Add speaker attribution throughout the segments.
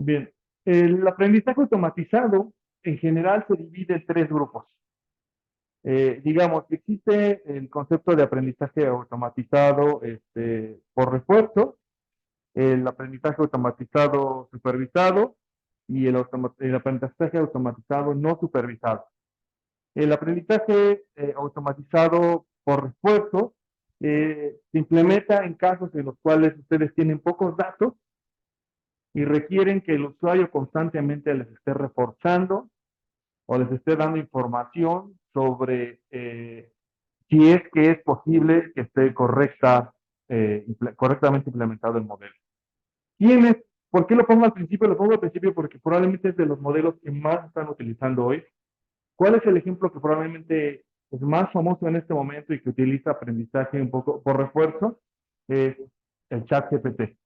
Speaker 1: Bien, el aprendizaje automatizado en general se divide en tres grupos. Digamos que existe el concepto de aprendizaje automatizado por refuerzo, el aprendizaje automatizado supervisado y el aprendizaje automatizado no supervisado. El aprendizaje automatizado por refuerzo se implementa en casos en los cuales ustedes tienen pocos datos y requieren que el usuario constantemente les esté reforzando o les esté dando información sobre si es que es posible que esté correctamente implementado el modelo. ¿Quién es? ¿Por qué lo pongo al principio? Lo pongo al principio porque probablemente es de los modelos que más están utilizando hoy. ¿Cuál es el ejemplo que probablemente es más famoso en este momento y que utiliza aprendizaje un poco por refuerzo? Es el chat GPT.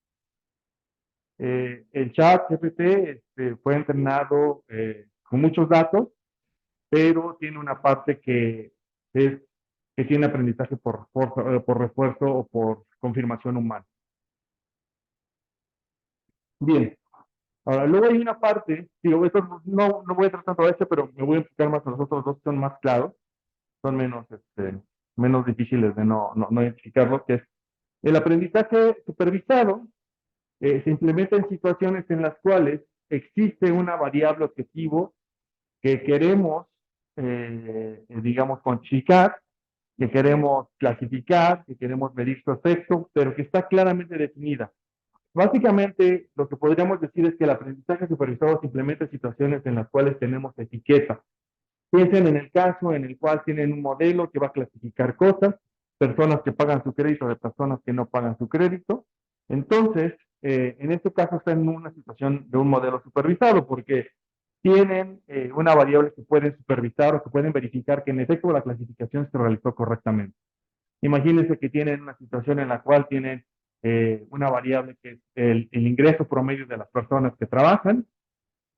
Speaker 1: El chat GPT fue entrenado con muchos datos, pero tiene una parte es, que tiene aprendizaje por refuerzo o por confirmación humana. Bien, ahora luego hay una parte, digo, esto no voy a tratar tanto de este, pero me voy a enfocar más en los otros dos que son más claros, son menos difíciles de no identificarlos, que es el aprendizaje supervisado. Se implementa en situaciones en las cuales existe una variable objetivo que queremos, digamos, cuantificar, que queremos clasificar, que queremos medir su efecto, pero que está claramente definida. Básicamente, lo que podríamos decir es que el aprendizaje supervisado se implementa en situaciones en las cuales tenemos etiquetas. Piensen en el caso en el cual tienen un modelo que va a clasificar cosas, personas que pagan su crédito de personas que no pagan su crédito. Entonces, en este caso está en una situación de un modelo supervisado, porque tienen una variable que pueden supervisar o que pueden verificar que en efecto la clasificación se realizó correctamente. Imagínense que tienen una situación en la cual tienen una variable que es el ingreso promedio de las personas que trabajan.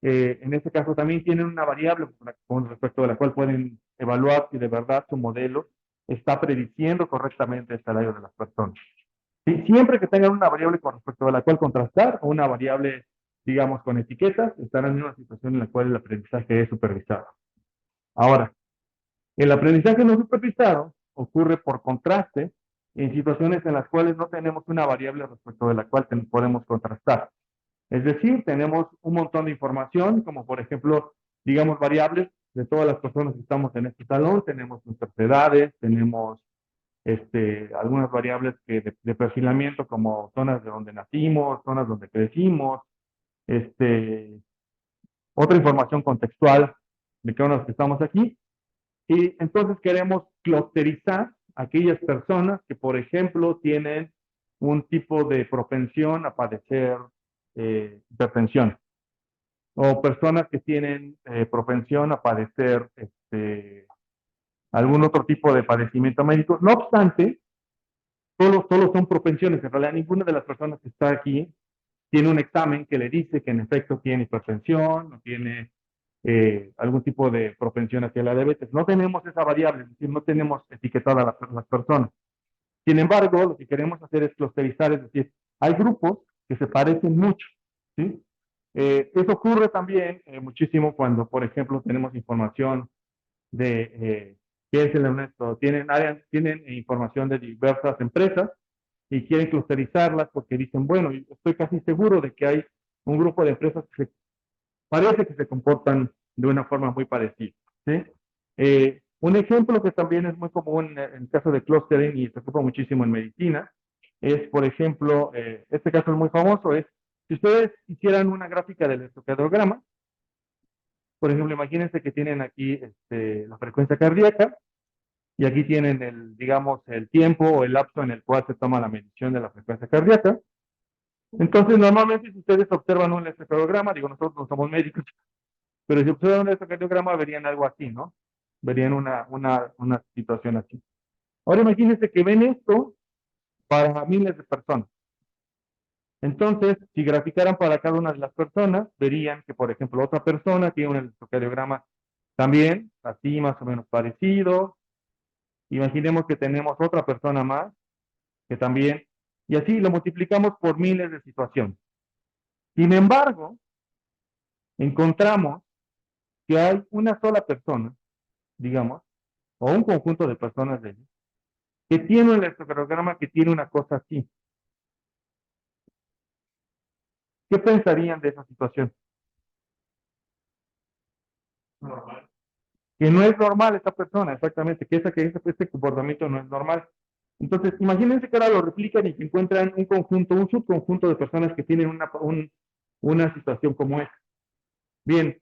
Speaker 1: En este caso también tienen una variable con respecto a la cual pueden evaluar si de verdad su modelo está prediciendo correctamente el salario de las personas. Sí, siempre que tengan una variable con respecto a la cual contrastar o una variable, digamos, con etiquetas, estarán en una situación en la cual el aprendizaje es supervisado. Ahora, el aprendizaje no supervisado ocurre por contraste en situaciones en las cuales no tenemos una variable respecto de la cual podemos contrastar. Es decir, tenemos un montón de información, como por ejemplo, digamos, variables de todas las personas que estamos en este salón, tenemos nuestras edades, tenemos algunas variables de perfilamiento como zonas de donde nacimos, zonas donde crecimos, este, otra información contextual de cada uno de los que estamos aquí. Y entonces queremos clusterizar aquellas personas que, por ejemplo, tienen un tipo de propensión a padecer hipertensión o personas que tienen propensión a padecer algún otro tipo de padecimiento médico. No obstante, solo son propensiones. En realidad, ninguna de las personas que está aquí tiene un examen que le dice que en efecto tiene hipertensión o tiene algún tipo de propensión hacia la diabetes. No tenemos esa variable, es decir, no tenemos etiquetada a las personas. Sin embargo, lo que queremos hacer es clusterizar, es decir, hay grupos que se parecen mucho, ¿sí? Eso ocurre también muchísimo cuando, por ejemplo, tenemos información de, piensen en esto, tienen información de diversas empresas y quieren clusterizarlas porque dicen, bueno, estoy casi seguro de que hay un grupo de empresas que parece que se comportan de una forma muy parecida, ¿sí? Un ejemplo que también es muy común en el caso de clustering y se ocupa muchísimo en medicina es, por ejemplo, este caso es muy famoso, es si ustedes hicieran una gráfica del electrocardiograma, por ejemplo, imagínense que tienen aquí la frecuencia cardíaca y aquí tienen digamos, el tiempo o el lapso en el cual se toma la medición de la frecuencia cardíaca. Entonces, normalmente si ustedes observan un electrocardiograma, digo, nosotros no somos médicos, pero si observan un electrocardiograma verían algo así, ¿no? Verían una situación así. Ahora imagínense que ven esto para miles de personas. Entonces, si graficaran para cada una de las personas, verían que, por ejemplo, otra persona tiene un electrocardiograma también, así más o menos parecido. Imaginemos que tenemos otra persona más que también, y así lo multiplicamos por miles de situaciones. Sin embargo, encontramos que hay una sola persona, digamos, o un conjunto de personas de ellos, que tiene un electrocardiograma que tiene una cosa así. ¿Qué pensarían de esa situación? Normal. Que no es normal esta persona, exactamente, que este comportamiento no es normal. Entonces, imagínense que ahora lo replican y que encuentran un conjunto, un subconjunto de personas que tienen una situación como esta. Bien,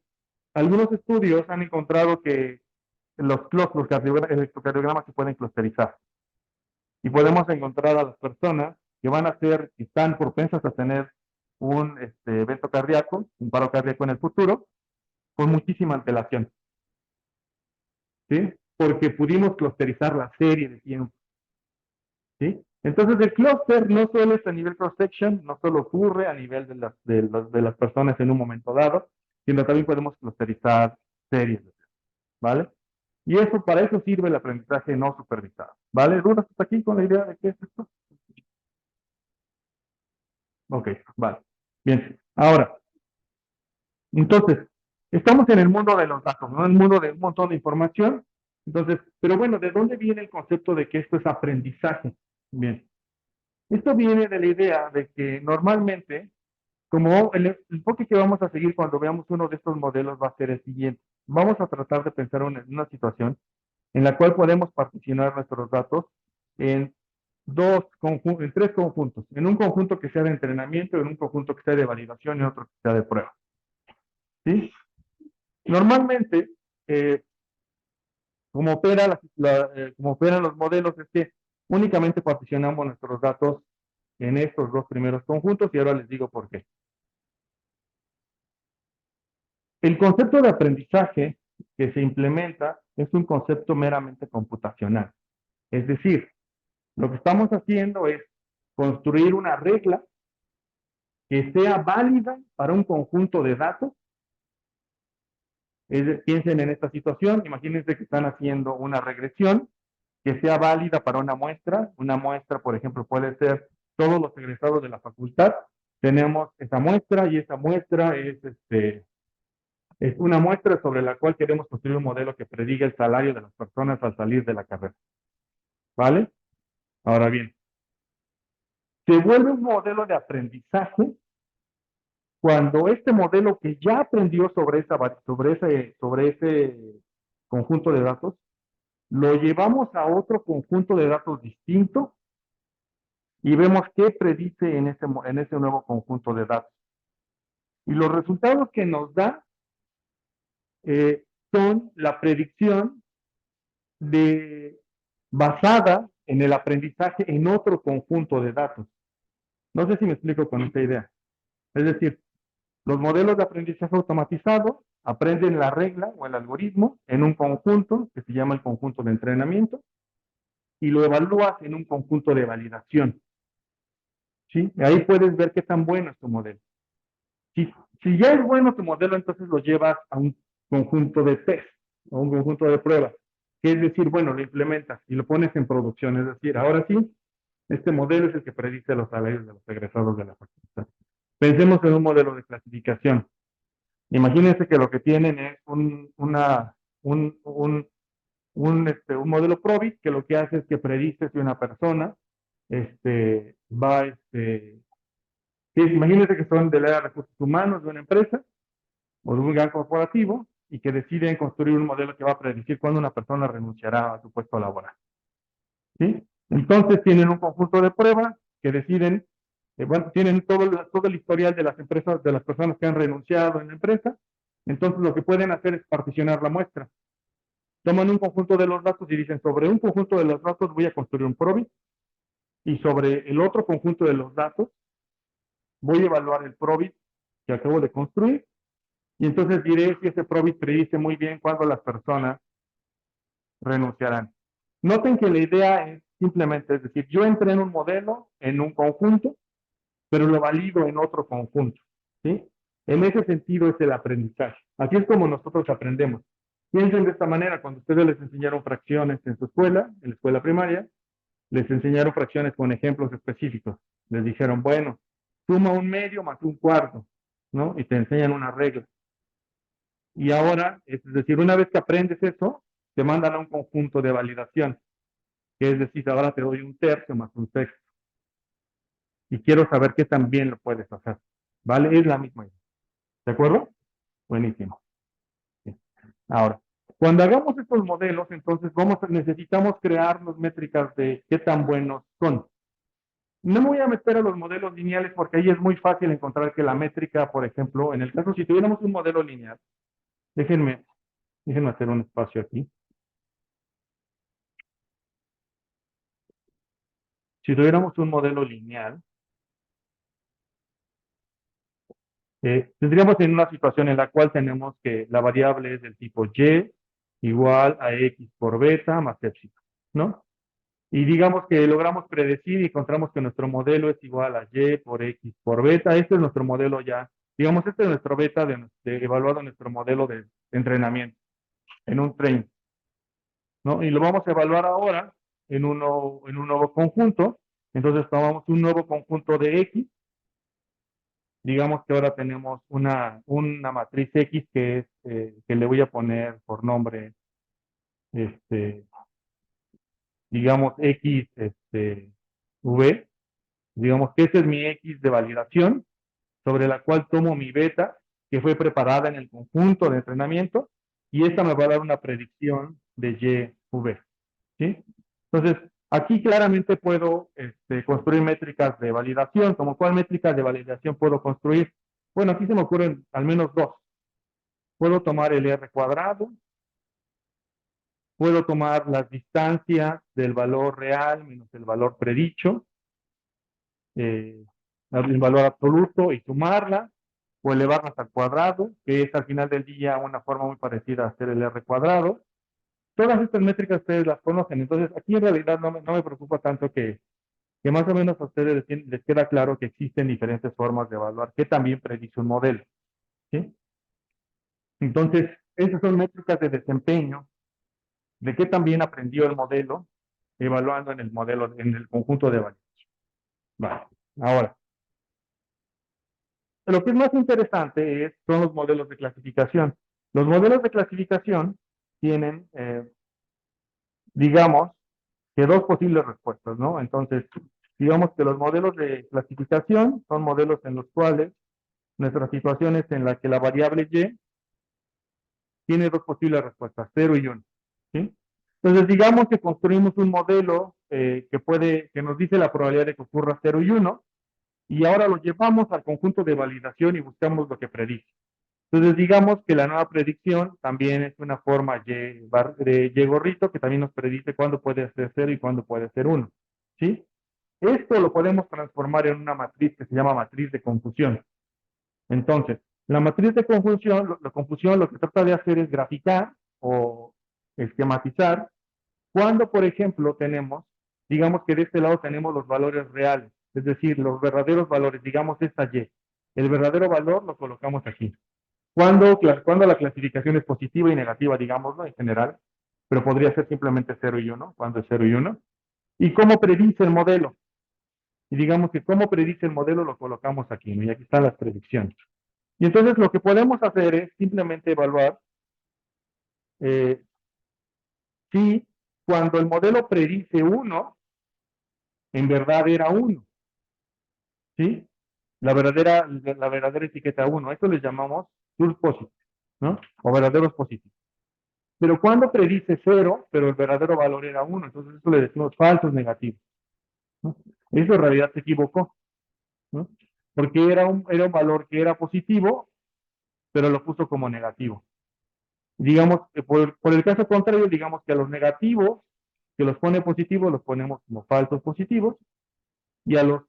Speaker 1: algunos estudios han encontrado que los electrocardiogramas se pueden clusterizar y podemos encontrar a las personas que están propensas a tener un evento cardíaco, un paro cardíaco en el futuro, con muchísima antelación, ¿sí? Porque pudimos clusterizar la serie de tiempo, ¿sí? Entonces el clúster no solo es a nivel cross-section, no solo ocurre a nivel de las personas en un momento dado, sino también podemos clusterizar series, ¿vale? Y eso, para eso sirve el aprendizaje no supervisado, ¿vale? ¿Dudas hasta aquí con la idea de qué es esto? Ok, vale. Bien, ahora, entonces, estamos en el mundo de los datos, ¿no? En el mundo de un montón de información. Entonces, pero bueno, ¿de dónde viene el concepto de que esto es aprendizaje? Bien, esto viene de la idea de que normalmente, como el enfoque que vamos a seguir cuando veamos uno de estos modelos va a ser el siguiente. Vamos a tratar de pensar en una situación en la cual podemos particionar nuestros datos en en tres conjuntos. En un conjunto que sea de entrenamiento, en un conjunto que sea de validación y otro que sea de prueba. ¿Sí? Normalmente, eh, como operan los modelos es que únicamente particionamos nuestros datos en estos dos primeros conjuntos y ahora les digo por qué. El concepto de aprendizaje que se implementa es un concepto meramente computacional. Es decir, lo que estamos haciendo es construir una regla que sea válida para un conjunto de datos. Piensen en esta situación, imagínense que están haciendo una regresión que sea válida para una muestra. Una muestra, por ejemplo, puede ser todos los egresados de la facultad. Tenemos esa muestra y esa muestra es una muestra sobre la cual queremos construir un modelo que prediga el salario de las personas al salir de la carrera. ¿Vale? Ahora bien, se vuelve un modelo de aprendizaje cuando este modelo que ya aprendió sobre ese conjunto de datos, lo llevamos a otro conjunto de datos distinto y vemos qué predice en ese nuevo conjunto de datos. Y los resultados que nos da son la predicción de, basada en el aprendizaje en otro conjunto de datos. No sé si me explico con esta idea. Es decir, los modelos de aprendizaje automatizado aprenden la regla o el algoritmo en un conjunto que se llama el conjunto de entrenamiento y lo evalúas en un conjunto de validación. ¿Sí? Y ahí puedes ver qué tan bueno es tu modelo. Si, si ya es bueno tu modelo, entonces lo llevas a un conjunto de test o un conjunto de pruebas. Que es decir, bueno, lo implementas y lo pones en producción. Es decir, ahora sí, este modelo es el que predice los salarios de los egresados de la facultad. Pensemos en un modelo de clasificación. Imagínense que lo que tienen es un modelo Probit que lo que hace es que predice si una persona va, sí, imagínense que son del área de recursos humanos de una empresa o de un gran corporativo y que deciden construir un modelo que va a predecir cuándo una persona renunciará a su puesto laboral. ¿Sí? Entonces tienen un conjunto de pruebas que deciden, bueno, tienen todo el historial de las empresas, de las personas que han renunciado en la empresa. Entonces lo que pueden hacer es particionar la muestra. Toman un conjunto de los datos y dicen, sobre un conjunto de los datos voy a construir un PROBIT y sobre el otro conjunto de los datos voy a evaluar el PROBIT que acabo de construir y entonces diré si ese PROBIT predice muy bien cuándo las personas renunciarán. Noten que la idea es simplemente, es decir, yo entreno un modelo en un conjunto, pero lo valido en otro conjunto, ¿sí? En ese sentido es el aprendizaje. Así es como nosotros aprendemos. Piensen de esta manera, cuando ustedes les enseñaron fracciones en su escuela, en la escuela primaria, les enseñaron fracciones con ejemplos específicos. Les dijeron, bueno, suma un medio más un cuarto, ¿no? Y te enseñan una regla. Y ahora, es decir, una vez que aprendes eso, te mandan a un conjunto de validación, que es decir, ahora te doy un tercio más un sexto. Y quiero saber qué tan bien lo puedes hacer. ¿Vale? Es la misma idea. ¿De acuerdo? Buenísimo. Sí. Ahora, cuando hagamos estos modelos, entonces necesitamos crear las métricas de qué tan buenos son. No me voy a meter a los modelos lineales porque ahí es muy fácil encontrar que la métrica, por ejemplo, en el caso si tuviéramos un modelo lineal, déjenme, déjenme hacer un espacio aquí. Si tuviéramos un modelo lineal, tendríamos en una situación en la cual tenemos que la variable es del tipo y igual a x por beta más epsilon, ¿no? Y digamos que logramos predecir y encontramos que nuestro modelo es igual a y por x por beta. Este es nuestro modelo ya. Digamos, este es nuestro beta evaluado en nuestro modelo de entrenamiento, en un train, ¿no? Y lo vamos a evaluar ahora en un nuevo conjunto. Entonces tomamos un nuevo conjunto de x. Digamos que ahora tenemos una matriz X que le voy a poner por nombre, este, digamos X, V. Digamos que ese es mi X de validación, sobre la cual tomo mi beta, que fue preparada en el conjunto de entrenamiento, y esta me va a dar una predicción de Y, V. ¿Sí? Entonces, aquí claramente puedo construir métricas de validación. ¿Como cuál métricas de validación puedo construir? Bueno, aquí se me ocurren al menos dos. Puedo tomar el R cuadrado, puedo tomar las distancias del valor real menos el valor predicho, eh, el valor absoluto y sumarla, o elevarlas al cuadrado, que es al final del día una forma muy parecida a hacer el R cuadrado. Todas estas métricas ustedes las conocen, entonces aquí en realidad no me preocupa tanto que más o menos a ustedes les queda claro que existen diferentes formas de evaluar que también predice un modelo. ¿Sí? Entonces, esas son métricas de desempeño, de qué también aprendió el modelo, evaluando en el modelo, en el conjunto de variables. Vale. Ahora, lo que es más interesante son los modelos de clasificación. Los modelos de clasificación tienen, digamos, que dos posibles respuestas, ¿no? Entonces, digamos que los modelos de clasificación son modelos en los cuales nuestra situación es en la que la variable y tiene dos posibles respuestas, 0 y 1. ¿Sí? Entonces, digamos que construimos un modelo que nos dice la probabilidad de que ocurra 0 y 1, y ahora lo llevamos al conjunto de validación y buscamos lo que predice. Entonces, digamos que la nueva predicción también es una forma de Y gorrito que también nos predice cuándo puede ser 0 y cuándo puede ser 1. ¿Sí? Esto lo podemos transformar en una matriz que se llama matriz de confusión. Entonces, la matriz de confusión, la confusión lo que trata de hacer es graficar o esquematizar cuando, por ejemplo, digamos que de este lado tenemos los valores reales, es decir, los verdaderos valores, digamos esta Y. El verdadero valor lo colocamos aquí. Cuando la clasificación es positiva y negativa, digámoslo en general, pero podría ser simplemente 0 y 1, cuando es 0 y 1. ¿Y cómo predice el modelo? Y digamos que cómo predice el modelo lo colocamos aquí, ¿no? Y aquí están las predicciones. Y entonces lo que podemos hacer es simplemente evaluar eh, si cuando el modelo predice 1, en verdad era 1, ¿sí? La verdadera etiqueta 1. Esto les llamamos true positive, ¿no? O verdaderos positivos. Pero cuando predice 0, pero el verdadero valor era 1, entonces eso le decimos falsos negativos, ¿no? Eso en realidad se equivocó, ¿no? Porque era un valor que era positivo, pero lo puso como negativo. Digamos que por el caso contrario, digamos que a los negativos, que los pone positivos, los ponemos como falsos positivos, y a los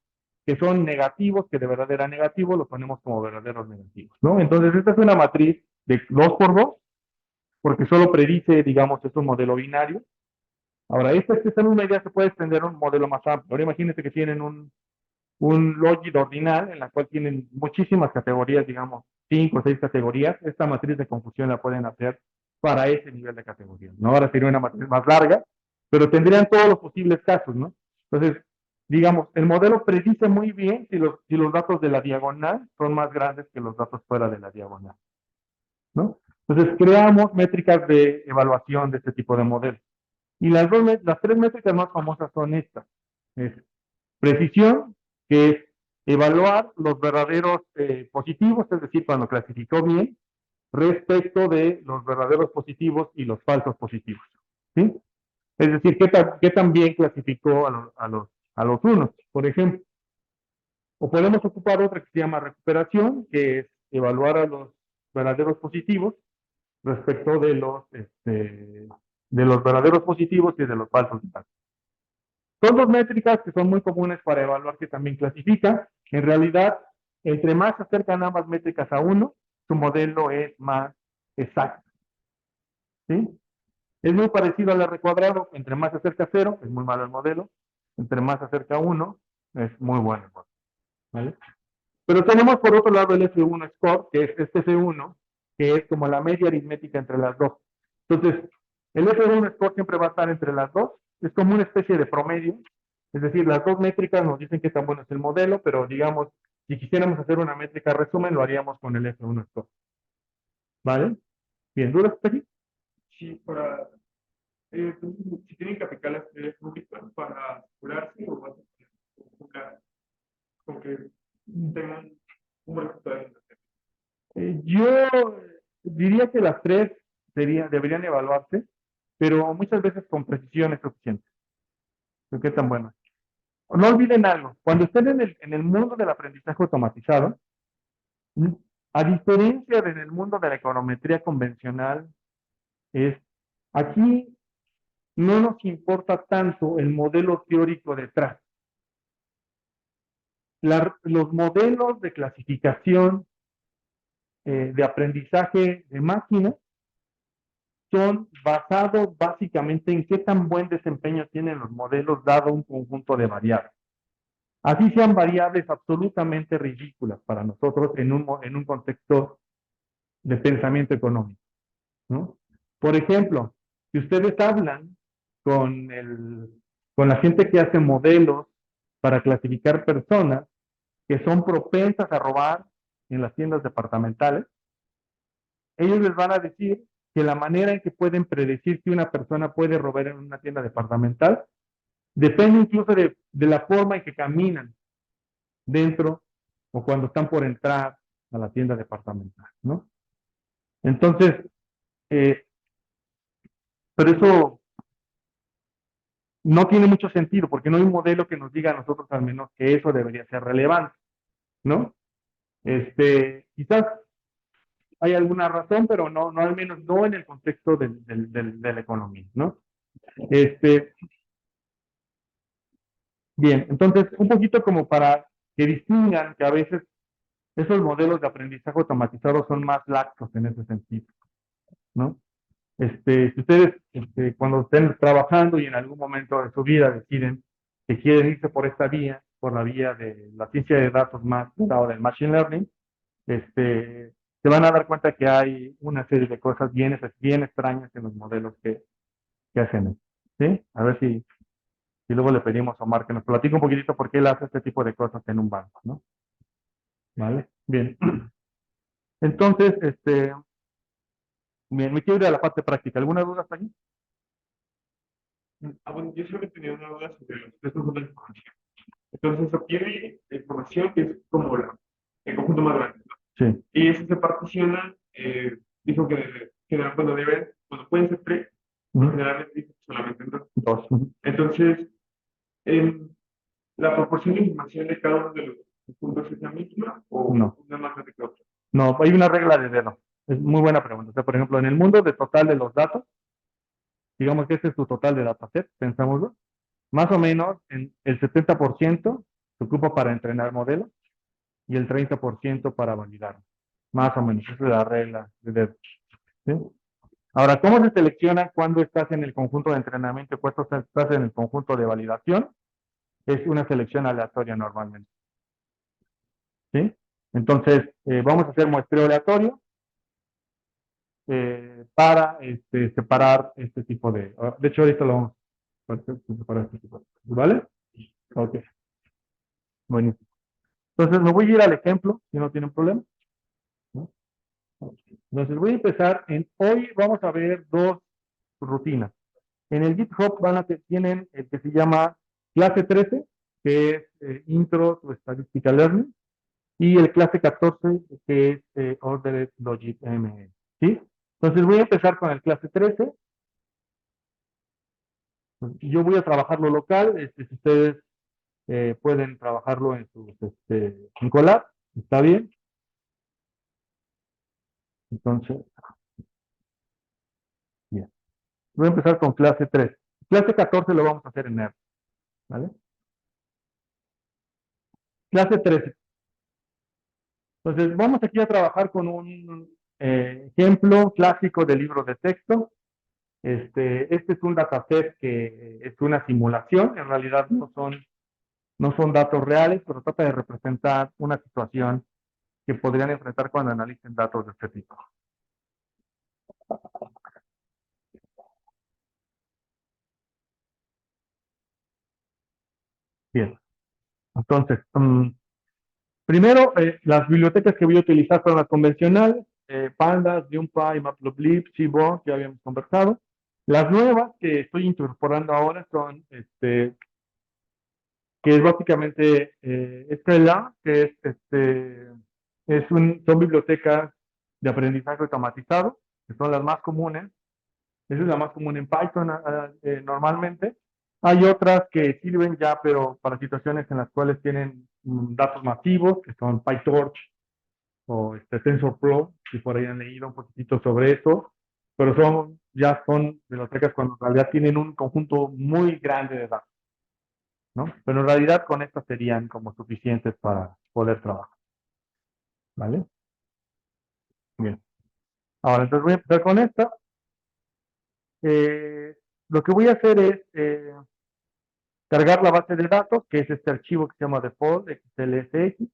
Speaker 1: que son negativos, que de verdad eran negativos, los ponemos como verdaderos negativos, ¿no? Entonces, esta es una matriz de 2 por 2, porque solo predice, digamos, es un modelo binario. Ahora, esta expresión media se puede extender a un modelo más amplio. Ahora imagínense que tienen un logit ordinal en la cual tienen muchísimas categorías, digamos, 5 o 6 categorías. Esta matriz de confusión la pueden hacer para ese nivel de categoría, ¿no? Ahora sería una matriz más larga, pero tendrían todos los posibles casos, ¿no? Entonces, digamos, el modelo predice muy bien si los datos de la diagonal son más grandes que los datos fuera de la diagonal, ¿no? Entonces, creamos métricas de evaluación de este tipo de modelos. Y las tres métricas más famosas son estas. Es precisión, que es evaluar los verdaderos positivos, es decir, cuando clasificó bien, respecto de los verdaderos positivos y los falsos positivos. ¿Sí? Es decir, qué tan bien clasificó a los unos, por ejemplo. O podemos ocupar otra que se llama recuperación, que es evaluar a los verdaderos positivos respecto de los verdaderos positivos y de los falsos. Son dos métricas que son muy comunes para evaluar que también clasifican. En realidad, entre más se acercan ambas métricas a uno, su modelo es más exacto. ¿Sí? Es muy parecido al R cuadrado. Entre más se acerca a cero, es muy malo el modelo. Entre más se acerca a uno, es muy bueno el modelo. ¿Vale? Pero tenemos por otro lado el F1 score, que es este F1, que es como la media aritmética entre las dos. Entonces, el F1 score siempre va a estar entre las dos, es como una especie de promedio, es decir, las dos métricas nos dicen qué tan bueno es el modelo, pero digamos, si quisiéramos hacer una métrica resumen, lo haríamos con el F1 score. ¿Vale? Bien, ¿dudas hasta aquí?
Speaker 2: Sí, si tienen que aplicar las redes públicas para asegurarse o vas a con que tengan un buen resultado.
Speaker 1: Yo diría que las tres deberían evaluarse, pero muchas veces con precisión es suficiente. ¿Qué tan bueno? No olviden algo, cuando estén en el mundo del aprendizaje automatizado, a diferencia de en el mundo de la econometría convencional, es aquí no nos importa tanto el modelo teórico detrás. Los modelos de clasificación de aprendizaje de máquinas son basados básicamente en qué tan buen desempeño tienen los modelos dado un conjunto de variables. Así sean variables absolutamente ridículas para nosotros en un contexto de pensamiento económico, ¿no? Por ejemplo, si ustedes hablan con, con la gente que hace modelos para clasificar personas que son propensas a robar en las tiendas departamentales, ellos les van a decir que la manera en que pueden predecir que una persona puede robar en una tienda departamental depende incluso de la forma en que caminan dentro o cuando están por entrar a la tienda departamental, ¿no? Entonces, eh, pero eso no tiene mucho sentido porque no hay un modelo que nos diga a nosotros al menos que eso debería ser relevante, ¿no? Quizás hay alguna razón, pero no al menos no en el contexto de la economía, ¿no? Este, bien, entonces un poquito como para que distingan que a veces esos modelos de aprendizaje automatizado son más laxos en ese sentido, ¿no? Si ustedes, cuando estén trabajando y en algún momento de su vida deciden que quieren irse por esta vía, por la vía de la ciencia de datos más o del machine learning, se van a dar cuenta que hay una serie de cosas bien extrañas en los modelos que hacen. ¿Sí? A ver si luego le pedimos a Omar que nos platique un poquitito por qué él hace este tipo de cosas en un banco, ¿no? ¿Vale? Bien. Entonces, bien, me quiero ir a la parte práctica. ¿Alguna duda hasta aquí?
Speaker 2: Bueno, yo solo tenía una duda sobre los textos de la información. Entonces, se obtiene información que es como el conjunto más grande, ¿no?
Speaker 1: Sí.
Speaker 2: Y eso se particiona, dijo que cuando pueden ser tres, generalmente dice que solamente en dos.
Speaker 1: Dos.
Speaker 2: Entonces, en la proporción de información de cada uno de los conjuntos es la misma o
Speaker 1: No.
Speaker 2: una más grande que otra.
Speaker 1: No, hay una regla de dedo. Es muy buena pregunta. O sea, por ejemplo, en el mundo de total de los datos, digamos que este es tu total de dataset, pensámoslo, más o menos el 70% se ocupa para entrenar modelos y el 30% para validar. Más o menos, esa es la regla de dedo. ¿Sí? Ahora, ¿cómo se selecciona cuando estás en el conjunto de entrenamiento y cuando estás en el conjunto de validación? Es una selección aleatoria normalmente. ¿Sí? Entonces, vamos a hacer muestreo aleatorio para separar este tipo de... De hecho, ahorita lo vamos a separar este tipo de... ¿Vale? Ok, buenísimo. Entonces, me voy a ir al ejemplo, si no tienen problema, ¿no? Entonces voy a empezar hoy vamos a ver dos rutinas. En el GitHub tienen el que se llama clase 13, que es Intro to Statistical Learning, y el clase 14, que es Ordered Logic ML. ¿Sí? Entonces voy a empezar con el clase 13. Yo voy a trabajarlo local, si ustedes pueden trabajarlo en Colab, está bien. Entonces, bien. Voy a empezar con clase 3. Clase 14 lo vamos a hacer en R, ¿vale? Clase 13. Entonces, vamos aquí a trabajar con un ejemplo clásico de libro de texto. Este es un dataset que es una simulación, en realidad no son datos reales, pero trata de representar una situación que podrían enfrentar cuando analicen datos de este tipo. Bien, entonces, primero, las bibliotecas que voy a utilizar son las convencionales, Pandas, NumPy, Matplotlib, Seaborn, que habíamos conversado. Las nuevas que estoy incorporando ahora son, que es básicamente Stella, que son bibliotecas de aprendizaje automatizado, que son las más comunes. Esa es la más común en Python normalmente. Hay otras que sirven ya, pero para situaciones en las cuales tienen datos masivos, que son PyTorch o TensorFlow, si por ahí han leído un poquitito sobre eso, pero ya son bibliotecas cuando en realidad tienen un conjunto muy grande de datos, ¿no? Pero en realidad con estas serían como suficientes para poder trabajar, ¿vale? Bien. Ahora, entonces voy a empezar con esta. Lo que voy a hacer es cargar la base de datos, que es este archivo que se llama default, XLSX.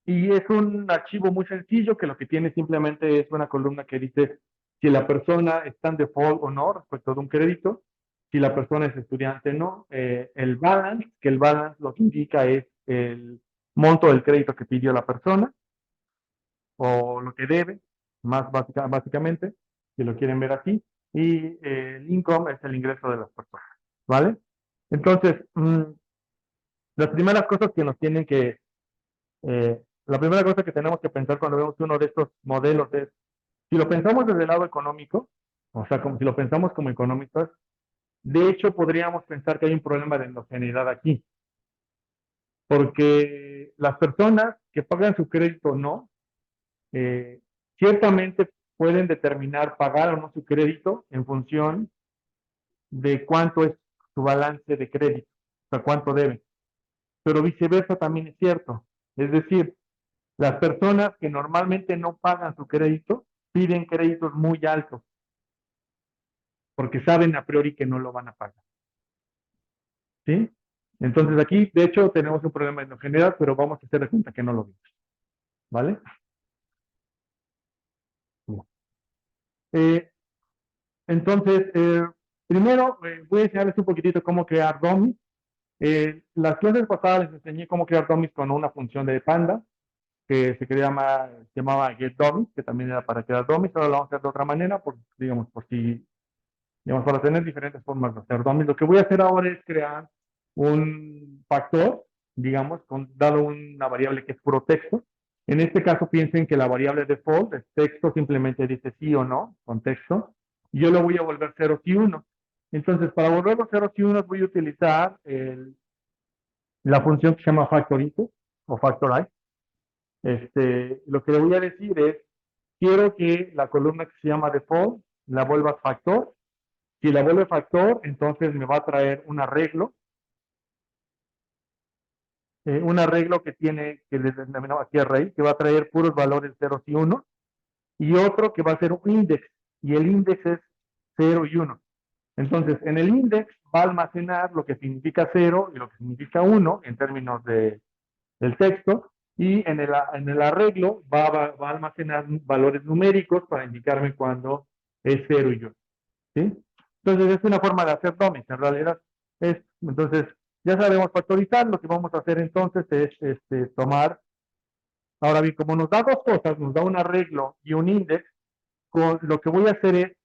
Speaker 1: Y es un archivo muy sencillo que lo que tiene simplemente es una columna que dice si la persona está en default o no respecto de un crédito, si la persona es estudiante o no, el balance, que el balance lo que indica es el monto del crédito que pidió la persona o lo que debe, básicamente, si lo quieren ver así, y el income es el ingreso de las personas, ¿vale? Entonces, las primeras cosas que nos tienen que la primera cosa que tenemos que pensar cuando vemos uno de estos modelos es, si lo pensamos desde el lado económico, o sea, como si lo pensamos como economistas, de hecho podríamos pensar que hay un problema de endogeneidad aquí, porque las personas que pagan su crédito o no, ciertamente pueden determinar pagar o no su crédito en función de cuánto es su balance de crédito, o sea, cuánto deben. Pero viceversa también es cierto. Es decir, las personas que normalmente no pagan su crédito piden créditos muy altos porque saben a priori que no lo van a pagar. ¿Sí? Entonces aquí, de hecho, tenemos un problema en general, pero vamos a hacer de cuenta que no lo vimos. ¿Vale? Eh, entonces, primero voy a enseñarles un poquitito cómo crear dummies. Las clases pasadas les enseñé cómo crear dummies con una función de Panda que se llamaba getDummies, que también era para crear dummies. Ahora lo vamos a hacer de otra manera, digamos, digamos, para tener diferentes formas de hacer dummies. Lo que voy a hacer ahora es crear un factor, digamos, dado una variable que es puro texto. En este caso, piensen que la variable default es texto, simplemente dice sí o no, con texto. Y yo lo voy a volver ceros y unos. Entonces, para volver los ceros y unos, voy a utilizar la función que se llama factorize o factorize. Lo que le voy a decir es, quiero que la columna que se llama default la vuelva factor. Si la vuelve factor, entonces me va a traer un arreglo que les denominamos aquí array, que va a traer puros valores ceros y unos, y otro que va a ser un index, y el index es 0 y 1. Entonces, en el index va a almacenar lo que significa 0 y lo que significa 1 en términos del texto, y en el arreglo va a almacenar valores numéricos para indicarme cuando es 0 y 1. ¿Sí? Entonces, es una forma de hacer dummies. En realidad, entonces, ya sabemos factorizar. Lo que vamos a hacer entonces es tomar Ahora bien, como nos da dos cosas, nos da un arreglo y un index, lo que voy a hacer es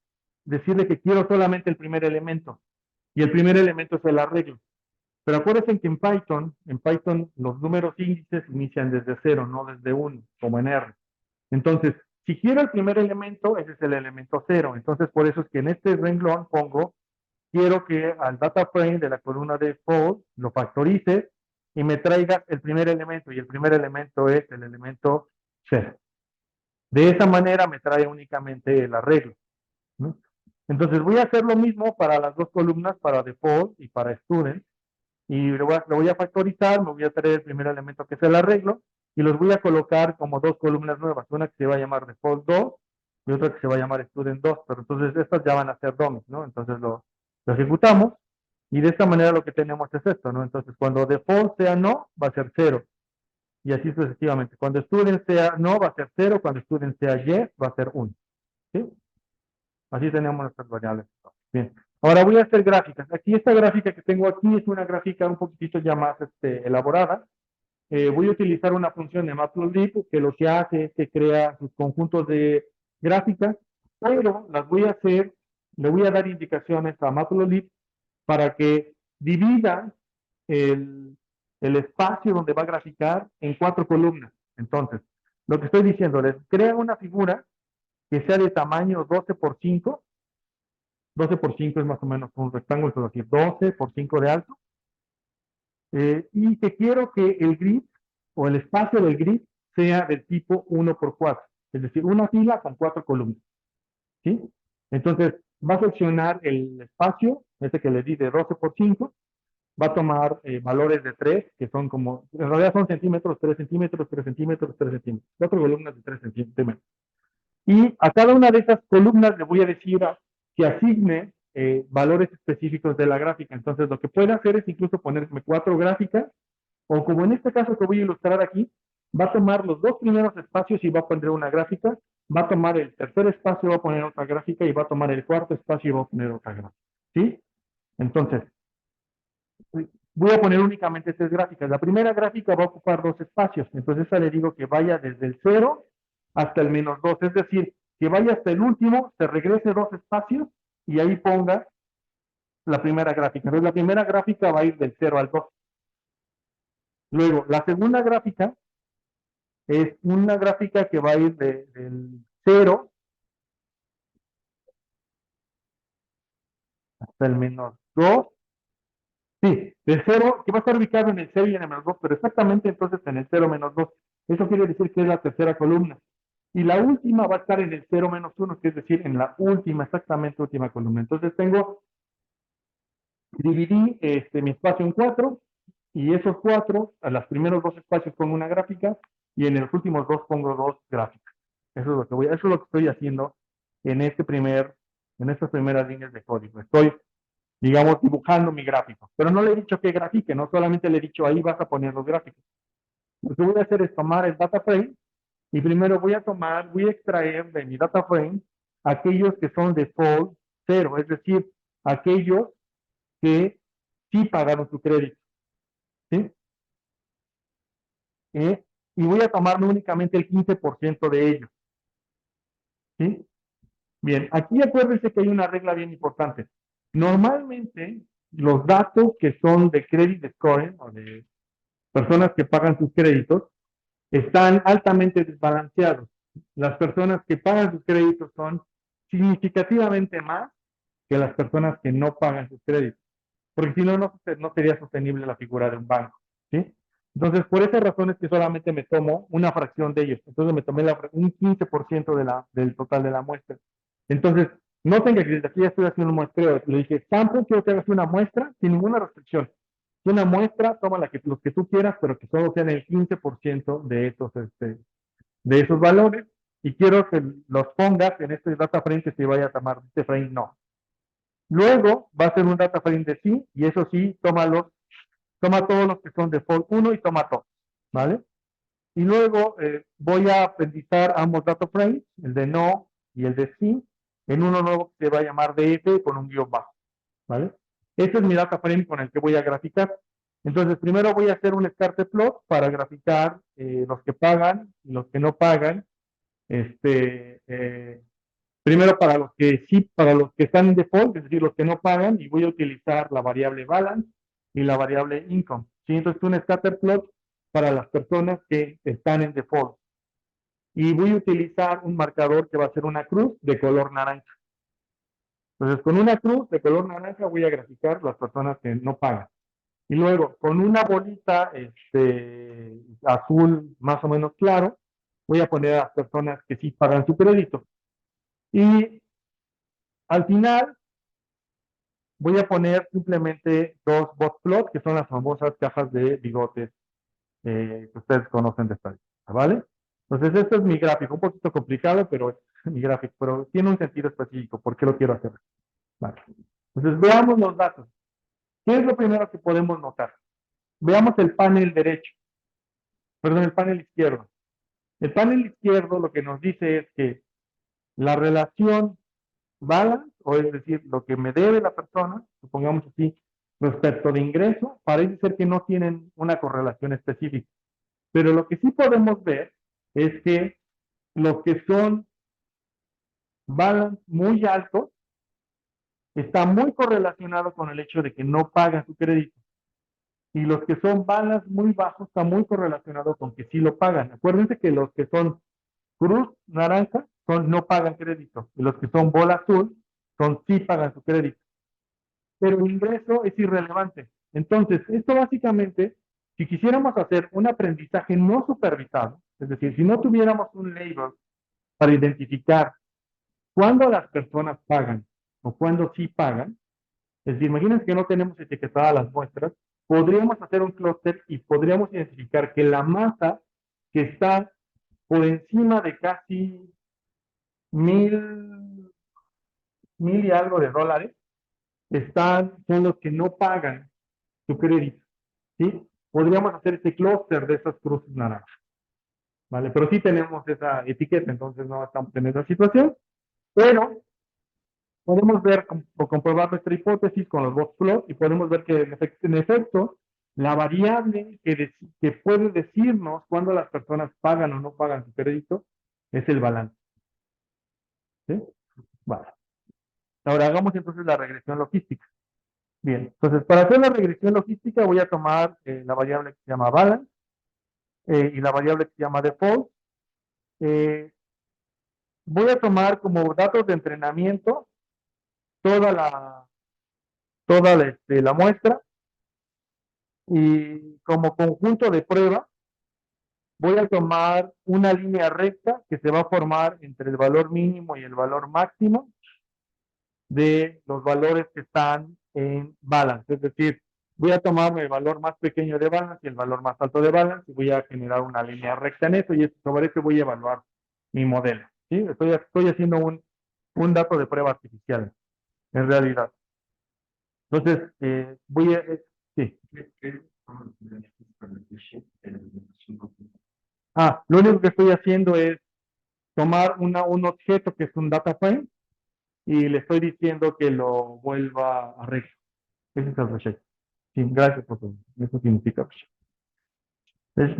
Speaker 1: decirle que quiero solamente el primer elemento. Y el primer elemento es el arreglo. Pero acuérdense que en Python los números índices inician desde 0, no desde 1, como en R. Entonces, si quiero el primer elemento, ese es el elemento 0. Entonces, por eso es que en este renglón pongo, quiero que al data frame de la columna de default lo factorice y me traiga el primer elemento. Y el primer elemento es el elemento 0. De esa manera me trae únicamente el arreglo, ¿no? Entonces, voy a hacer lo mismo para las dos columnas, para default y para student. Y lo voy a factorizar, me voy a traer el primer elemento que es el arreglo y los voy a colocar como dos columnas nuevas, una que se va a llamar default 2 y otra que se va a llamar student 2, pero entonces estas ya van a ser dummies, ¿no? Entonces lo ejecutamos y de esta manera lo que tenemos es esto, ¿no? Entonces cuando default sea no, va a ser 0 y así sucesivamente. Cuando student sea no, va a ser 0, cuando student sea yes, va a ser 1, ¿sí? Así tenemos nuestras variables. Bien. Ahora voy a hacer gráficas. Aquí esta gráfica que tengo aquí es una gráfica un poquitito ya más elaborada. Voy a utilizar una función de Matplotlib que lo que hace es que crea sus conjuntos de gráficas, pero las voy a hacer, le voy a dar indicaciones a Matplotlib para que divida el, el espacio donde va a graficar en 4 columnas. Entonces, lo que estoy diciendo es, crea una figura que sea de tamaño 12 por 5. 12 por 5 es más o menos un rectángulo, es decir, 12 por 5 de alto. Y que quiero que el grid o el espacio del grid sea del tipo 1 por 4, es decir, una fila con 4 columnas, ¿sí? Entonces, va a seleccionar el espacio, ese que le di de 12 por 5, va a tomar valores de 3, que son como, en realidad son centímetros, 3 centímetros, 3 centímetros, 3 centímetros, 4 columnas de 3 centímetros. Y a cada una de esas columnas le voy a decir que asigne valores específicos de la gráfica. Entonces, lo que puede hacer es incluso ponerme 4 gráficas, o como en este caso que voy a ilustrar aquí, va a tomar los dos primeros espacios y va a poner una gráfica, va a tomar el tercer espacio y va a poner otra gráfica, y va a tomar el cuarto espacio y va a poner otra gráfica. ¿Sí? Entonces, voy a poner únicamente 3 gráficas. La primera gráfica va a ocupar 2 espacios, entonces esa le digo que vaya desde el 0 hasta el -2, es decir, que vaya hasta el último, se regrese 2 espacios y ahí ponga la primera gráfica. Entonces la primera gráfica va a ir del 0 al 2. Luego, la segunda gráfica es una gráfica que va a ir del 0 hasta el -2. Sí, del 0, que va a estar ubicado en el 0 y en el -2, pero exactamente entonces en el 0 -2. Eso quiere decir que es la tercera columna. Y la última va a estar en el 0 -1, que es decir, en la última, exactamente última columna. Entonces dividí mi espacio en 4, y esos 4, a los primeros 2 espacios pongo una gráfica, y en los últimos 2 pongo 2 gráficas. Eso es lo que estoy haciendo en en estas primeras líneas de código. Estoy, digamos, dibujando mi gráfico. Pero no le he dicho que grafique, no solamente le he dicho ahí vas a poner los gráficos. Lo que voy a hacer es tomar el data frame y primero voy a extraer de mi data frame aquellos que son default 0, es decir, aquellos que sí pagaron su crédito, ¿sí? Y voy a tomarme únicamente el 15% de ellos, ¿sí? Bien, aquí acuérdense que hay una regla bien importante. Normalmente, los datos que son de credit scoring o de personas que pagan sus créditos están altamente desbalanceados. Las personas que pagan sus créditos son significativamente más que las personas que no pagan sus créditos, porque si no, no sería sostenible la figura de un banco, ¿sí? Entonces, por esa razón es que solamente me tomo una fracción de ellos. Entonces, me tomé un 15% del total de la muestra. Entonces, noten que desde aquí ya estoy haciendo un muestreo. Le dije, sample, quiero que hagas una muestra sin ninguna restricción. Una muestra, toma los que tú quieras, pero que solo sean el 15% de esos valores. Y quiero que los pongas en este data frame que se vaya a tomar. Este frame no. Luego va a ser un data frame de sí, y eso sí, toma todos los que son default 1 y toma todos, ¿vale? Y luego voy a apendizar ambos data frames, el de no y el de sí, en uno nuevo que se va a llamar DF con un guión bajo, ¿vale? Ese es mi data frame con el que voy a graficar. Entonces, primero voy a hacer un scatter plot para graficar los que pagan y los que no pagan. Primero para los que sí, para los que están en default, es decir, los que no pagan, y voy a utilizar la variable balance y la variable income. ¿Sí? Entonces, un scatter plot para las personas que están en default. Y voy a utilizar un marcador que va a ser una cruz de color naranja. Entonces, con una cruz de color naranja voy a graficar las personas que no pagan. Y luego, con una bolita azul más o menos claro, voy a poner a las personas que sí pagan su crédito. Y al final voy a poner simplemente dos bot plot, que son las famosas cajas de bigotes que ustedes conocen de estadística, ¿vale? Entonces, este es mi gráfico, un poquito complicado, pero es mi gráfico, pero tiene un sentido específico. ¿Por qué lo quiero hacer? Vale. Entonces, veamos los datos. ¿Qué es lo primero que podemos notar? Veamos el panel derecho, perdón, el panel izquierdo. El panel izquierdo lo que nos dice es que la relación balance, o es decir, lo que me debe la persona, supongamos así, respecto de ingreso, parece ser que no tienen una correlación específica. Pero lo que sí podemos ver es que los que son balance muy altos está muy correlacionado con el hecho de que no pagan su crédito. Y los que son balance muy bajos está muy correlacionado con que sí lo pagan. Acuérdense que los que son cruz naranja no pagan crédito. Y los que son bola azul sí pagan su crédito. Pero el ingreso es irrelevante. Entonces, esto básicamente, si quisiéramos hacer un aprendizaje no supervisado, es decir, si no tuviéramos un label para identificar cuándo las personas pagan o cuándo sí pagan, es decir, imagínense que no tenemos etiquetadas las muestras, podríamos hacer un clúster y podríamos identificar que la masa que está por encima de casi 1,000 y algo de dólares, son los que no pagan su crédito, ¿sí? Podríamos hacer este clúster de esas cruces naranjas, ¿vale? Pero sí tenemos esa etiqueta, entonces no estamos en esa situación, pero podemos ver o comprobar nuestra hipótesis con los box plot y podemos ver que en efecto la variable que puede decirnos cuándo las personas pagan o no pagan su crédito es el balance, ¿sí? Vale. Ahora hagamos entonces la regresión logística. Bien, entonces para hacer la regresión logística voy a tomar la variable que se llama balance y la variable que se llama default. Voy a tomar como datos de entrenamiento toda la muestra y como conjunto de prueba voy a tomar una línea recta que se va a formar entre el valor mínimo y el valor máximo de los valores que están en balance. Es decir, voy a tomar el valor más pequeño de balance y el valor más alto de balance y voy a generar una línea recta en eso y sobre eso voy a evaluar mi modelo. ¿Sí? Estoy haciendo un dato de prueba artificial, en realidad. Entonces, sí. Lo único que estoy haciendo es tomar un objeto que es un data frame y le estoy diciendo que lo vuelva a recto. Ese es el reshape. Sí, gracias por todo. Eso significa reshape.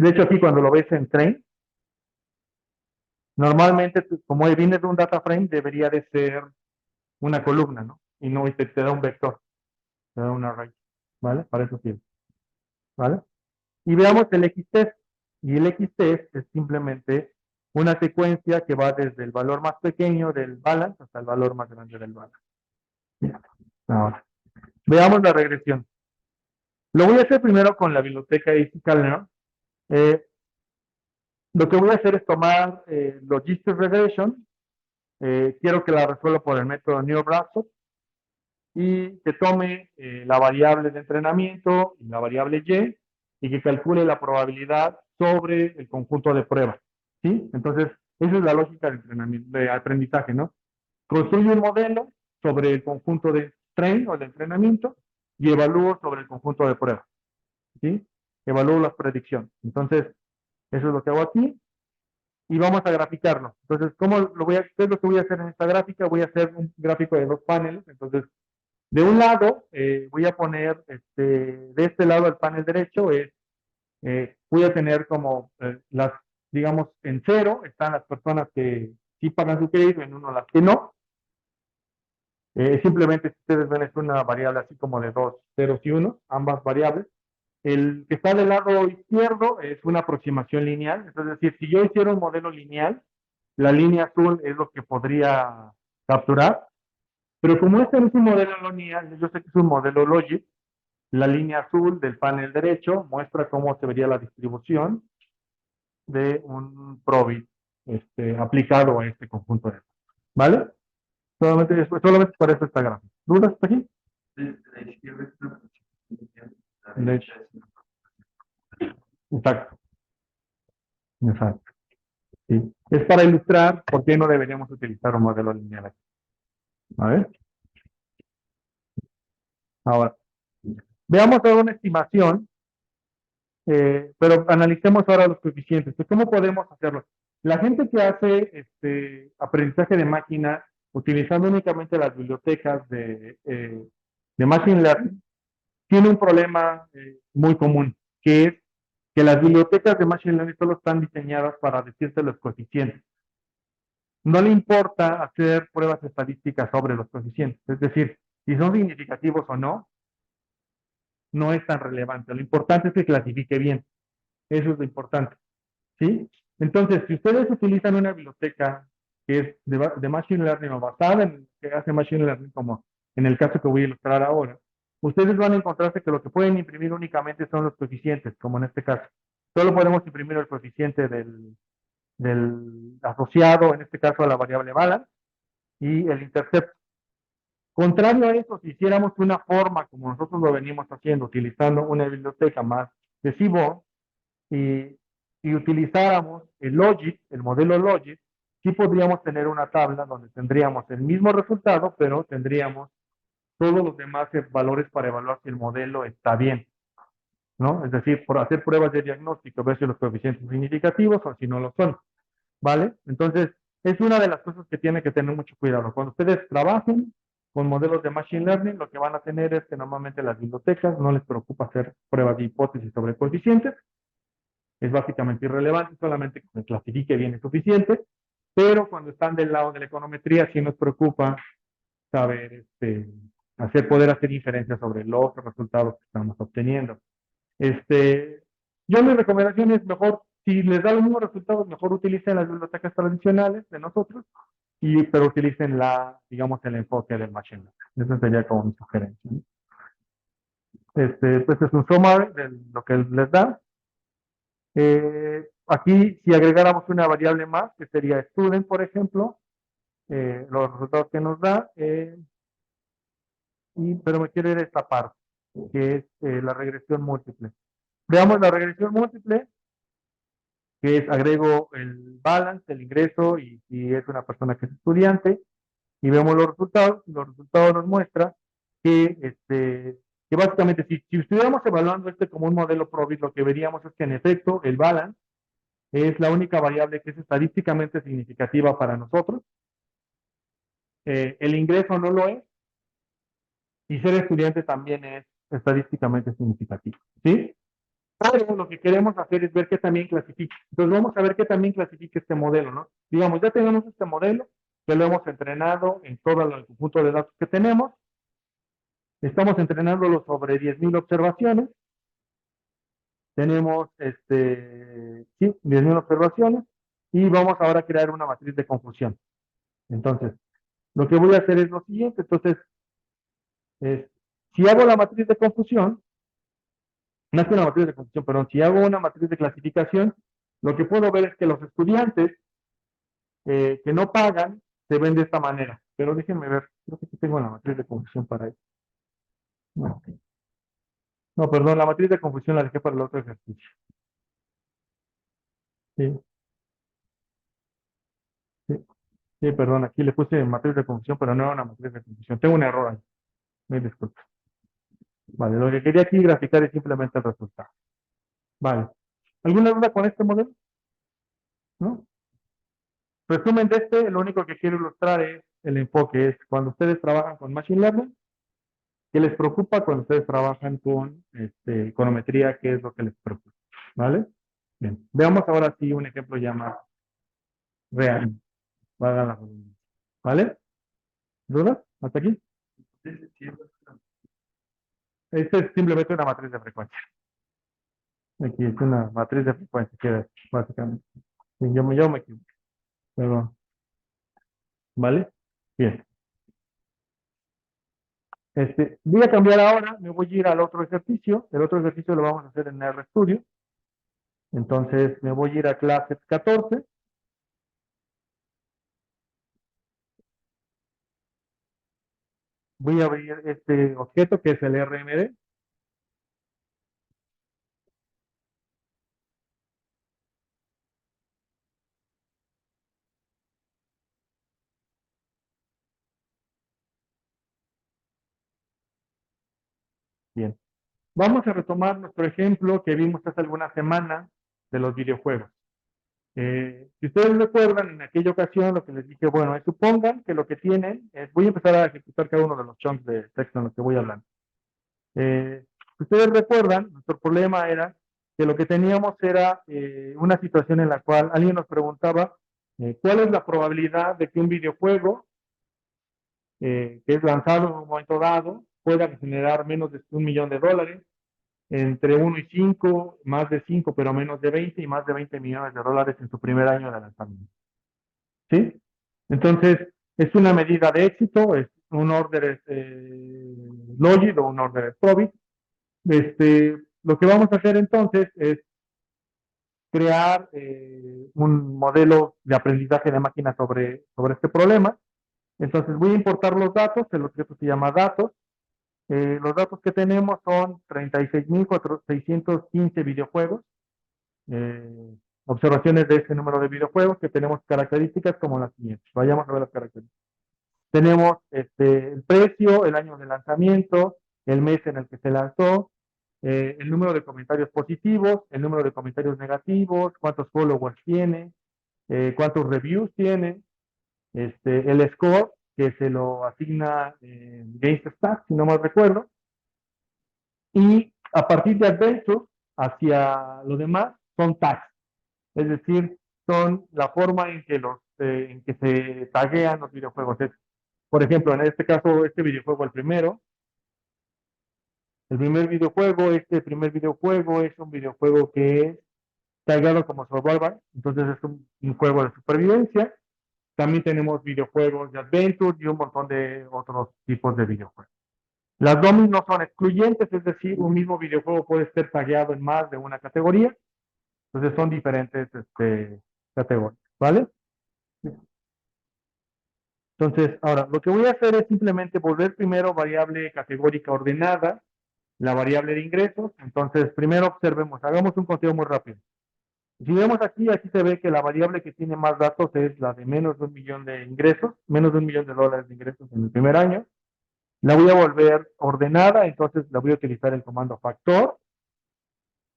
Speaker 1: De hecho, aquí cuando lo ves en train, normalmente, como viene de un data frame, debería de ser una columna, ¿no? Y no te da un vector, te da un array, ¿vale? Para eso sirve, ¿vale? Y veamos el XTest. Y el XTest es simplemente una secuencia que va desde el valor más pequeño del balance hasta el valor más grande del balance. Bien. Ahora, veamos la regresión. Lo voy a hacer primero con la biblioteca Scikit-Learn. Lo que voy a hacer es tomar Logistic Regression. Quiero que la resuelva por el método NeoBrowser y que tome la variable de entrenamiento y la variable y que calcule la probabilidad sobre el conjunto de pruebas. ¿Sí? Entonces, esa es la lógica de entrenamiento, de aprendizaje, ¿no? Construyo un modelo sobre el conjunto de train o de entrenamiento y evalúo sobre el conjunto de pruebas. ¿Sí? Evalúo las predicciones. Entonces, eso es lo que hago aquí y vamos a graficarlo. Entonces, ¿qué es lo que voy a hacer en esta gráfica? Voy a hacer un gráfico de dos paneles. Entonces, De un lado, voy a poner, de este lado del panel derecho, voy a tener como digamos, en cero están las personas que sí pagan su crédito, en uno las que no. Simplemente, si ustedes ven, es una variable así como de dos ceros y unos, ambas variables. El que está del lado izquierdo es una aproximación lineal. Entonces, es decir, si yo hiciera un modelo lineal, la línea azul es lo que podría capturar. Pero como este no es un modelo lineal, yo sé que es un modelo logic, la línea azul del panel derecho muestra cómo se vería la distribución de un probit aplicado a este conjunto de datos. ¿Vale? Solamente para eso está gráfico. ¿Dudas hasta aquí?
Speaker 2: La izquierda es una la
Speaker 1: De
Speaker 2: derecha
Speaker 1: hecho,
Speaker 2: es una.
Speaker 1: exacto, exacto. Sí. Es para ilustrar por qué no deberíamos utilizar un modelo lineal aquí. A ver, ahora, veamos ahora una estimación, pero analicemos ahora los coeficientes. Pues, ¿cómo podemos hacerlo? La gente que hace aprendizaje de máquina utilizando únicamente las bibliotecas de Machine Learning tiene un problema muy común, que es que las bibliotecas de Machine Learning solo están diseñadas para decirte los coeficientes. No le importa hacer pruebas estadísticas sobre los coeficientes, es decir, si son significativos o no, no es tan relevante. Lo importante es que clasifique bien. Eso es lo importante. ¿Sí? Entonces, si ustedes utilizan una biblioteca que es de Machine Learning o basada en el que hace Machine Learning, como en el caso que voy a ilustrar ahora, ustedes van a encontrarse que lo que pueden imprimir únicamente son los coeficientes, como en este caso. Solo podemos imprimir el coeficiente del asociado, en este caso a la variable balance, y el intercepto. Contrario a eso, si hiciéramos una forma como nosotros lo venimos haciendo, utilizando una biblioteca más de Seaborn, y, y utilizáramos el Logic, el modelo Logic, sí podríamos tener una tabla donde tendríamos el mismo resultado, pero tendríamos todos los demás valores para evaluar si el modelo está bien, ¿no? Es decir, por hacer pruebas de diagnóstico, ver si los coeficientes son significativos o si no lo son, ¿vale? Entonces, es una de las cosas que tiene que tener mucho cuidado. Cuando ustedes trabajen con modelos de Machine Learning, lo que van a tener es que normalmente las bibliotecas no les preocupa hacer pruebas de hipótesis sobre coeficientes, es básicamente irrelevante, solamente que se clasifique bien es suficiente, pero cuando están del lado de la econometría sí nos preocupa saber poder hacer inferencias sobre los resultados que estamos obteniendo. Yo mi recomendación es mejor, si les da los mismos resultados, mejor utilicen las bibliotecas tradicionales de nosotros, pero utilicen digamos, el enfoque del machine learning. Esa sería como mi sugerencia, ¿no? Pues es un summary de lo que les da. Aquí, si agregáramos una variable más, que sería student, por ejemplo, los resultados que nos da, pero me quiero ir a esta parte, que es la regresión múltiple. Veamos la regresión múltiple, que es agrego el balance, el ingreso, y si es una persona que es estudiante, y vemos los resultados. Los resultados nos muestran que básicamente, si estuviéramos evaluando como un modelo Probit, lo que veríamos es que en efecto el balance es la única variable que es estadísticamente significativa para nosotros. El ingreso no lo es, y ser estudiante también es estadísticamente significativo. ¿Sí? Pero lo que queremos hacer es ver qué también clasifica. Entonces vamos a ver qué también clasifica este modelo, ¿no? Digamos, ya tenemos este modelo, que lo hemos entrenado en todo el conjunto de datos que tenemos. Estamos entrenándolo sobre 10.000 observaciones. Tenemos, sí, 10.000 observaciones. Y vamos ahora a crear una matriz de confusión. Entonces, lo que voy a hacer es lo siguiente. Entonces, es, si hago la matriz de confusión, no es una matriz de confusión, perdón, si hago una matriz de clasificación, lo que puedo ver es que los estudiantes que no pagan se ven de esta manera. Pero déjenme ver, creo que aquí tengo la matriz de confusión para eso. No, no, perdón, la matriz de confusión la dejé para el otro ejercicio. Sí, sí, sí, perdón, aquí le puse matriz de confusión, pero no era una matriz de confusión. Tengo un error ahí. Me disculpo. Vale, lo que quería aquí graficar es simplemente el resultado. Vale. ¿Alguna duda con este modelo? ¿No? Resumen de lo único que quiero ilustrar es el enfoque, es cuando ustedes trabajan con Machine Learning, ¿Qué les preocupa cuando ustedes trabajan con econometría? ¿Qué es lo que les preocupa? ¿Vale? Bien. Veamos ahora sí un ejemplo ya más real. Valga la redundancia. ¿Vale? ¿Dudas? ¿Hasta aquí? Este es simplemente una matriz de frecuencia. Aquí es una matriz de frecuencia, que es básicamente. Sí, yo me equivoco. Pero, ¿vale? Bien. Voy a cambiar ahora, me voy a ir al otro ejercicio. El otro ejercicio lo vamos a hacer en RStudio. Entonces me voy a ir a clase 14. Voy a abrir este objeto que es el RMD. Bien. Vamos a retomar nuestro ejemplo que vimos hace algunas semanas de los videojuegos. Si ustedes recuerdan, en aquella ocasión lo que les dije, bueno, es supongan que lo que tienen, voy a empezar a ejecutar cada uno de los chunks de texto en los que voy hablando. Si ustedes recuerdan, nuestro problema era que lo que teníamos era una situación en la cual alguien nos preguntaba cuál es la probabilidad de que un videojuego que es lanzado en un momento dado pueda generar menos de $1 millón, entre 1 y 5, más de 5, pero menos de 20 y más de $20 millones en su primer año de lanzamiento. ¿Sí? Entonces, es una medida de éxito, es un order logit o un order probit. Lo que vamos a hacer entonces es crear un modelo de aprendizaje de máquina sobre este problema. Entonces voy a importar los datos, el objeto se llama datos. Los datos que tenemos son 36.615 videojuegos, observaciones de ese número de videojuegos que tenemos características como las siguientes. Vayamos a ver las características. Tenemos el precio, el año de lanzamiento, el mes en el que se lanzó, el número de comentarios positivos, el número de comentarios negativos, cuántos followers tiene, cuántos reviews tiene, el score que se lo asigna GameStat, si no mal recuerdo, y a partir de Adventure hacia lo demás son tags, es decir, son la forma en que se taguean los videojuegos. Por ejemplo, en este caso, este videojuego, este primer videojuego es un videojuego que es tagueado como Survival, entonces es un juego de supervivencia. También tenemos videojuegos de Adventure y un montón de otros tipos de videojuegos. Las domis no son excluyentes, es decir, un mismo videojuego puede ser tagueado en más de una categoría, entonces son diferentes categorías, ¿vale? Entonces, ahora, lo que voy a hacer es simplemente volver primero variable categórica ordenada, la variable de ingresos. Entonces, primero observemos, hagamos un conteo muy rápido. Si vemos aquí, aquí se ve que la variable que tiene más datos es la de menos de $1 millón de ingresos, menos de $1 millón de ingresos en el primer año. La voy a volver ordenada, entonces la voy a utilizar el comando factor.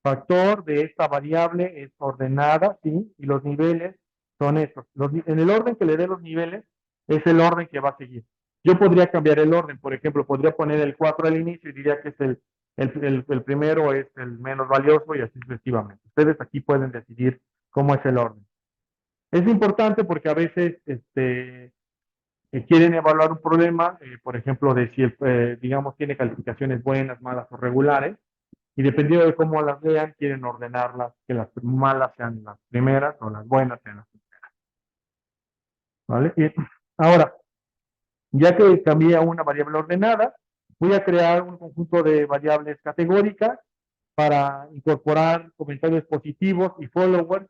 Speaker 1: Factor de esta variable es ordenada, ¿sí? Y los niveles son estos. En el orden que le dé los niveles, es el orden que va a seguir. Yo podría cambiar el orden, por ejemplo, podría poner el 4 al inicio y diría que es el primero es el menos valioso y así sucesivamente. Ustedes aquí pueden decidir cómo es el orden. Es importante porque a veces quieren evaluar un problema, por ejemplo, de si, digamos, tiene calificaciones buenas, malas o regulares, y dependiendo de cómo las vean, quieren ordenarlas, que las malas sean las primeras o las buenas sean las primeras. ¿Vale? Y ahora, ya que cambié a una variable ordenada, voy a crear un conjunto de variables categóricas para incorporar comentarios positivos y followers,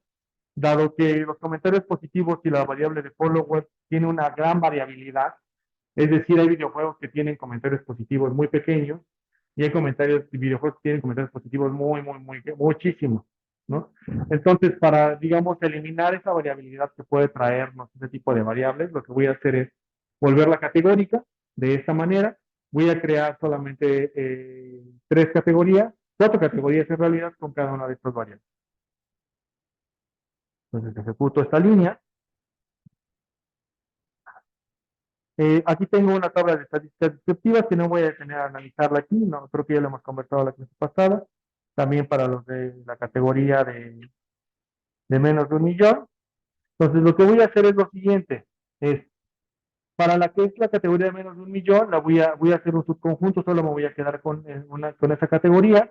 Speaker 1: dado que los comentarios positivos y la variable de followers tiene una gran variabilidad. Es decir, hay videojuegos que tienen comentarios positivos muy pequeños y hay videojuegos que tienen comentarios positivos muchísimos, ¿no? Entonces, para, digamos, eliminar esa variabilidad que puede traernos ese tipo de variables, lo que voy a hacer es volverla categórica de esta manera. Voy a crear solamente 3 categorías, 4 categorías en realidad con cada una de estas variables. Entonces, ejecuto esta línea. Aquí tengo una tabla de estadísticas descriptivas que no voy a detener a analizarla aquí, no, creo que ya lo hemos conversado la clase pasada, también para los de la categoría de menos de 1 millón. Entonces, lo que voy a hacer es lo siguiente, es, para la que es la categoría de menos de 1 millón, voy a hacer un subconjunto, solo me voy a quedar con esa categoría.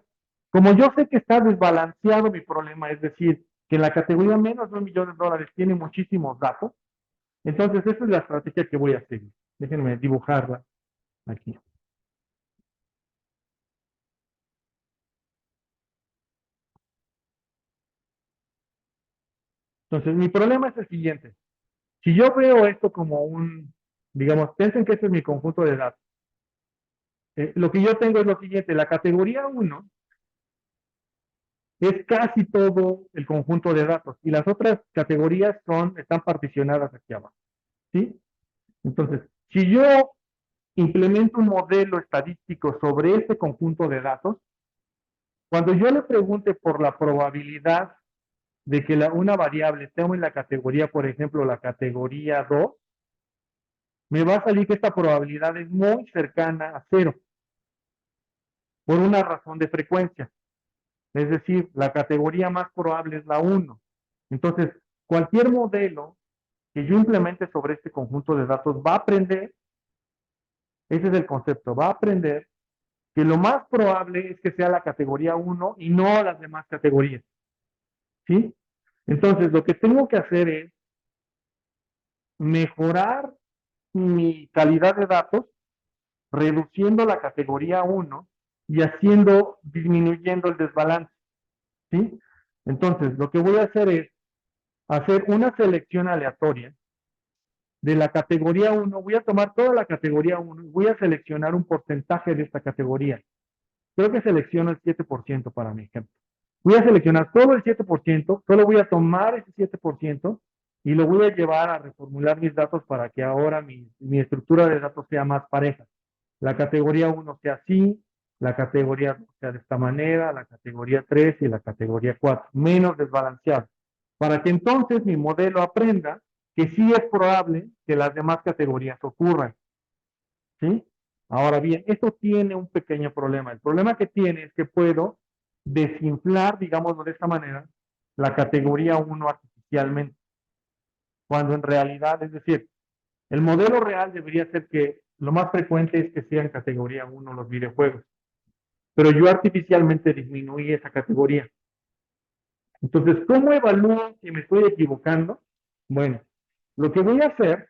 Speaker 1: Como yo sé que está desbalanceado mi problema, es decir, que la categoría menos de $1 millón tiene muchísimos datos, entonces esa es la estrategia que voy a seguir. Déjenme dibujarla aquí. Entonces, mi problema es el siguiente. Si yo veo esto como digamos, piensen que este es mi conjunto de datos. Lo que yo tengo es lo siguiente, la categoría 1 es casi todo el conjunto de datos y las otras categorías están particionadas aquí abajo, ¿sí? Entonces, si yo implemento un modelo estadístico sobre este conjunto de datos, cuando yo le pregunte por la probabilidad de que una variable esté en la categoría, por ejemplo, la categoría 2, me va a salir que esta probabilidad es muy cercana a 0, por una razón de frecuencia. Es decir, la categoría más probable es la 1. Entonces, cualquier modelo que yo implemente sobre este conjunto de datos va a aprender, ese es el concepto, va a aprender que lo más probable es que sea la categoría 1 y no las demás categorías. ¿Sí? Entonces, lo que tengo que hacer es mejorar mi calidad de datos, reduciendo la categoría 1 y disminuyendo el desbalance. ¿Sí? Entonces, lo que voy a hacer es hacer una selección aleatoria de la categoría 1. Voy a tomar toda la categoría 1 y voy a seleccionar un porcentaje de esta categoría. Creo que selecciono el 7% para mi ejemplo. Voy a seleccionar todo el 7%, solo voy a tomar ese 7% y lo voy a llevar a reformular mis datos para que ahora mi estructura de datos sea más pareja. La categoría 1 sea así, la categoría 2 sea de esta manera, la categoría 3 y la categoría 4, menos desbalanceado, para que entonces mi modelo aprenda que sí es probable que las demás categorías ocurran. ¿Sí? Ahora bien, esto tiene un pequeño problema. El problema que tiene es que puedo desinflar, digámoslo de esta manera, la categoría 1 artificialmente, cuando en realidad, es decir, el modelo real debería ser que lo más frecuente es que sean categoría 1 los videojuegos, pero yo artificialmente disminuí esa categoría. Entonces, ¿cómo evalúo si me estoy equivocando? Bueno, lo que voy a hacer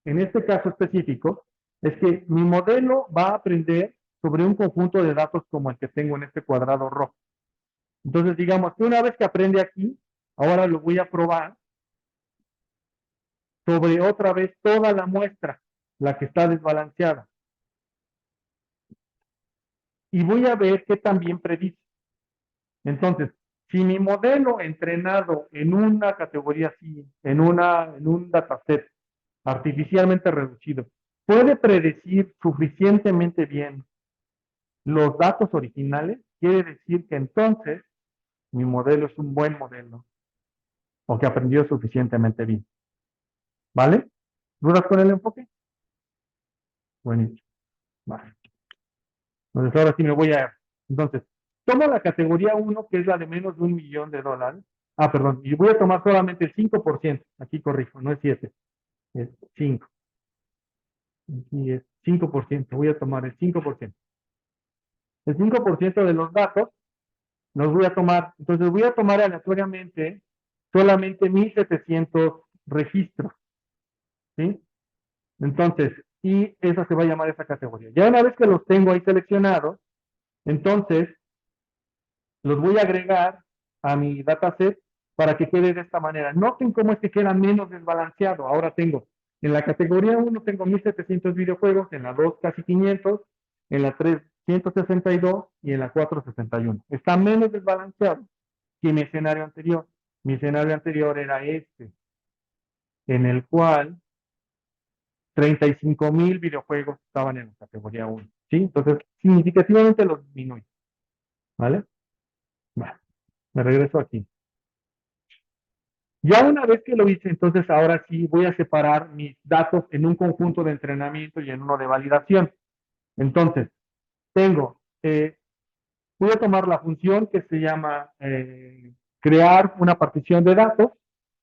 Speaker 1: en este caso específico es que mi modelo va a aprender sobre un conjunto de datos como el que tengo en este cuadrado rojo. Entonces, digamos que una vez que aprende aquí, ahora lo voy a probar sobre otra vez toda la muestra, la que está desbalanceada. Y voy a ver qué también predice. Entonces, si mi modelo entrenado en una categoría así, en un dataset artificialmente reducido, puede predecir suficientemente bien los datos originales, quiere decir que entonces mi modelo es un buen modelo o que aprendió suficientemente bien. ¿Vale? ¿Dudas con el enfoque? Buenísimo. Vale. Entonces ahora sí me voy a... Entonces, tomo la categoría 1, que es la de menos de $1 millón. Ah, perdón, y voy a tomar solamente el 5%. Aquí corrijo, no es 7, es 5. Aquí es 5%. Voy a tomar el 5%. El 5% de los datos los voy a tomar. Entonces voy a tomar aleatoriamente solamente 1,700 registros. ¿Sí? Entonces, y esa se va a llamar esa categoría. Ya una vez que los tengo ahí seleccionados, entonces los voy a agregar a mi dataset para que quede de esta manera. Noten cómo es que queda menos desbalanceado. Ahora tengo, en la categoría 1 tengo 1,700 videojuegos, en la 2 casi 500, en la 3 162 y en la 4 61. Está menos desbalanceado que mi escenario anterior. Mi escenario anterior era este, en el cual 35,000 videojuegos estaban en la categoría 1. ¿Sí? Entonces, significativamente los disminuye. ¿Vale? Vale. Me regreso aquí. Ya una vez que lo hice, entonces ahora sí voy a separar mis datos en un conjunto de entrenamiento y en uno de validación. Entonces, tengo, voy a tomar la función que se llama crear una partición de datos,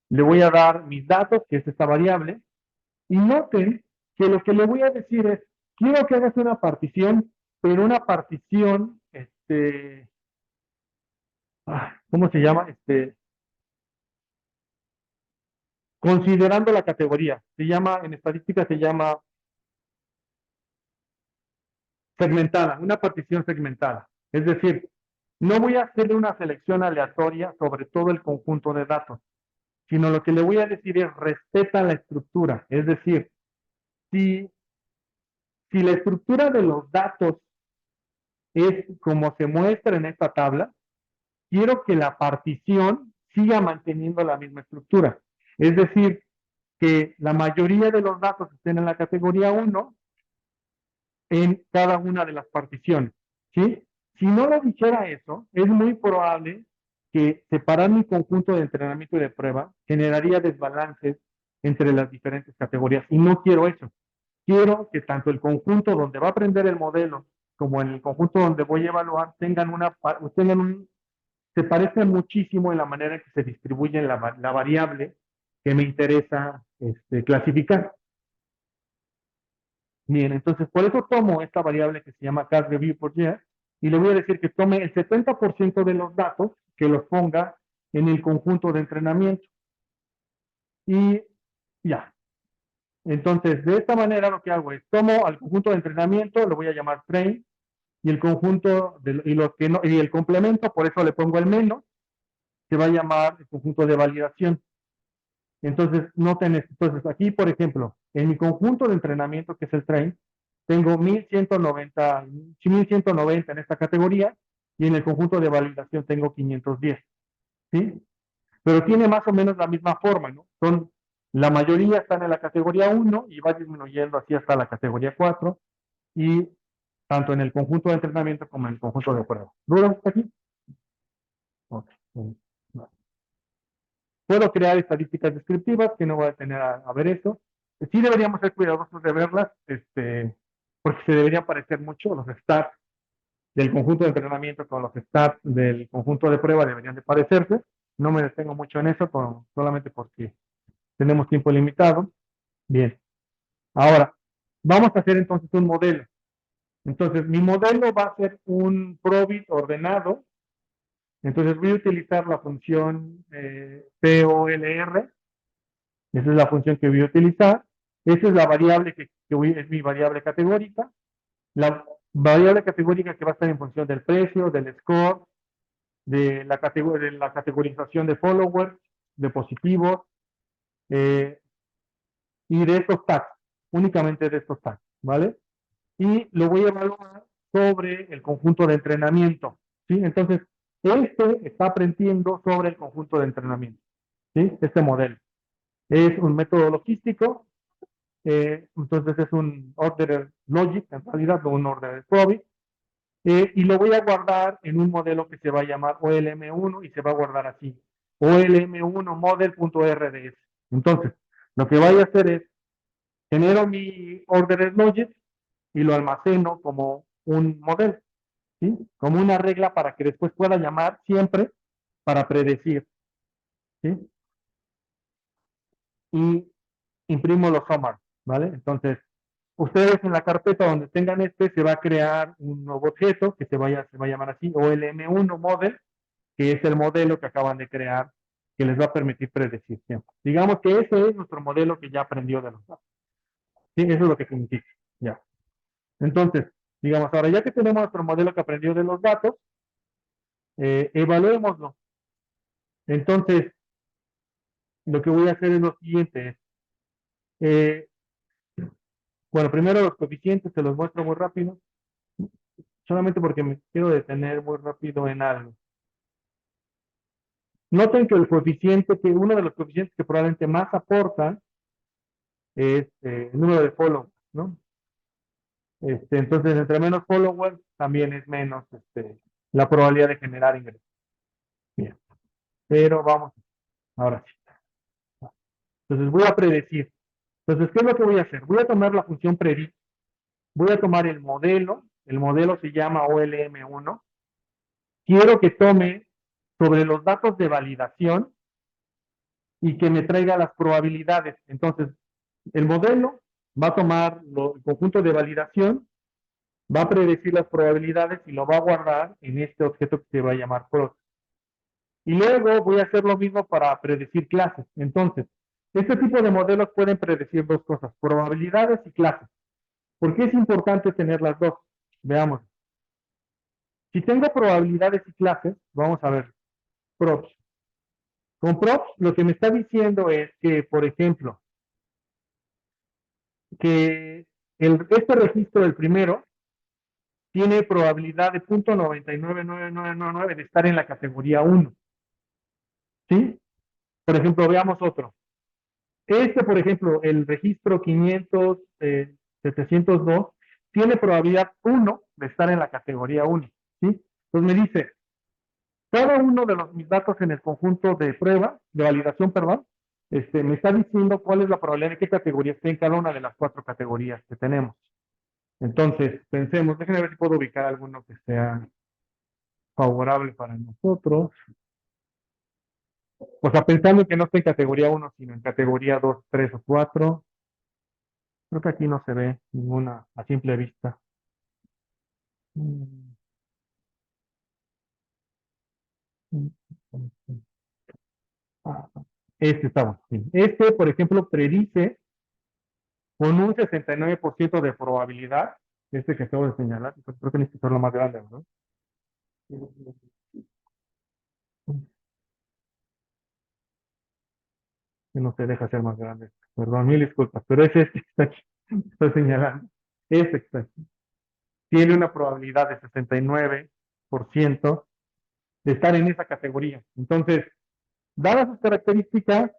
Speaker 1: le voy a dar mis datos, que es esta variable, y noten que lo que le voy a decir es, quiero que hagas una partición, pero una partición, ¿cómo se llama? Considerando la categoría. Se llama, en estadística se llama segmentada, una partición segmentada. Es decir, no voy a hacerle una selección aleatoria sobre todo el conjunto de datos, sino lo que le voy a decir es respeta la estructura. Es decir, si, si la estructura de los datos es como se muestra en esta tabla, quiero que la partición siga manteniendo la misma estructura. Es decir, que la mayoría de los datos estén en la categoría 1 en cada una de las particiones. ¿Sí? Si no lo dijera eso, es muy probable que separar mi conjunto de entrenamiento y de prueba generaría desbalances entre las diferentes categorías. Y no quiero eso. Quiero que tanto el conjunto donde va a aprender el modelo como en el conjunto donde voy a evaluar se parezcan muchísimo en la manera en que se distribuye la variable que me interesa clasificar. Bien, entonces por eso tomo esta variable que se llama Cast Review por Year y le voy a decir que tome el 70% de los datos, que los ponga en el conjunto de entrenamiento. Y ya. Entonces, de esta manera lo que hago es tomo al conjunto de entrenamiento, lo voy a llamar train, y el conjunto y los que no, y el complemento, por eso le pongo el menos, se va a llamar el conjunto de validación. Entonces, noten esto. Entonces, aquí, por ejemplo, en mi conjunto de entrenamiento, que es el train, tengo 1190 en esta categoría y en el conjunto de validación tengo 510. ¿Sí? Pero tiene más o menos la misma forma, ¿no? La mayoría están en la categoría 1 y va disminuyendo así hasta la categoría 4 y tanto en el conjunto de entrenamiento como en el conjunto de prueba. ¿Dudas hasta aquí? Ok. Puedo crear estadísticas descriptivas, que no voy a tener a ver eso. Sí deberíamos ser cuidadosos de verlas, porque se deberían parecer mucho. Los stats del conjunto de entrenamiento con los stats del conjunto de prueba deberían de parecerse. No me detengo mucho en eso, solamente porque tenemos tiempo limitado. Bien, ahora vamos a hacer entonces un modelo. Entonces, mi modelo va a ser un probit ordenado. Entonces, voy a utilizar la función POLR. Esa es la función que voy a utilizar. Esa es la variable es mi variable categórica. La variable categórica que va a estar en función del precio, del score, de la categorización de followers, de positivos, y de estos tags, únicamente de estos tags, ¿vale? Y lo voy a evaluar sobre el conjunto de entrenamiento, ¿sí? Entonces, está aprendiendo sobre el conjunto de entrenamiento, ¿sí? Este modelo. Es un método logístico, entonces es un order logic, en realidad, no un order probit, y lo voy a guardar en un modelo que se va a llamar OLM1 y se va a guardar así, OLM1 model.rds. Entonces, lo que voy a hacer es, genero mi order logic y lo almaceno como un modelo, ¿sí? Como una regla para que después pueda llamar siempre para predecir, ¿sí? Y imprimo los summaries, ¿vale? Entonces, ustedes en la carpeta donde tengan se va a crear un nuevo objeto que se va a llamar así, OLM1 model, que es el modelo que acaban de crear, que les va a permitir predecir siempre. Digamos que ese es nuestro modelo que ya aprendió de los datos. ¿Sí? Eso es lo que significa. Ya. Entonces, digamos, ahora ya que tenemos nuestro modelo que aprendió de los datos, evaluémoslo. Entonces, lo que voy a hacer es lo siguiente. Eh, bueno, primero los coeficientes se los muestro muy rápido, solamente porque me quiero detener muy rápido en algo. Noten que uno de los coeficientes que probablemente más aporta es el número de follow, ¿no? Entonces, entre menos followers, también es menos la probabilidad de generar ingresos. Bien, pero vamos, ahora sí. Entonces voy a predecir. Entonces, ¿qué es lo que voy a hacer? Voy a tomar la función predict, voy a tomar el modelo se llama OLM1. Quiero que tome sobre los datos de validación y que me traiga las probabilidades. Entonces, el modelo va a tomar el conjunto de validación, va a predecir las probabilidades y lo va a guardar en este objeto que se va a llamar prod. Y luego voy a hacer lo mismo para predecir clases. Entonces, este tipo de modelos pueden predecir dos cosas, probabilidades y clases. ¿Por qué es importante tener las dos? Veamos. Si tengo probabilidades y clases, vamos a ver, props. Con props, lo que me está diciendo es que, por ejemplo, que este registro, el primero, tiene probabilidad de 0.999999 de estar en la categoría 1. ¿Sí? Por ejemplo, veamos otro. Por ejemplo, el registro 500, 702, tiene probabilidad 1 de estar en la categoría 1. ¿Sí? Entonces me dice, cada uno de mis datos en el conjunto de prueba, de validación, perdón, me está diciendo cuál es la probabilidad de qué categoría esté en cada una de las 4 categorías que tenemos. Entonces, pensemos, déjenme ver si puedo ubicar alguno que sea favorable para nosotros. O sea, pensando que no esté en categoría 1, sino en categoría 2, 3 o 4. Creo que aquí no se ve ninguna a simple vista. Mm, mm, mm. Ah, está bueno. Sí. Por ejemplo, predice con un 69% de probabilidad, que acabo de señalar, pues creo que necesito hacerlo más grande, ¿no? Que no se deja hacer más grande. Perdón, mil disculpas, pero es este que está aquí, estoy señalando. Este que está aquí. Tiene una probabilidad de 69% de estar en esa categoría. Entonces, dadas sus características,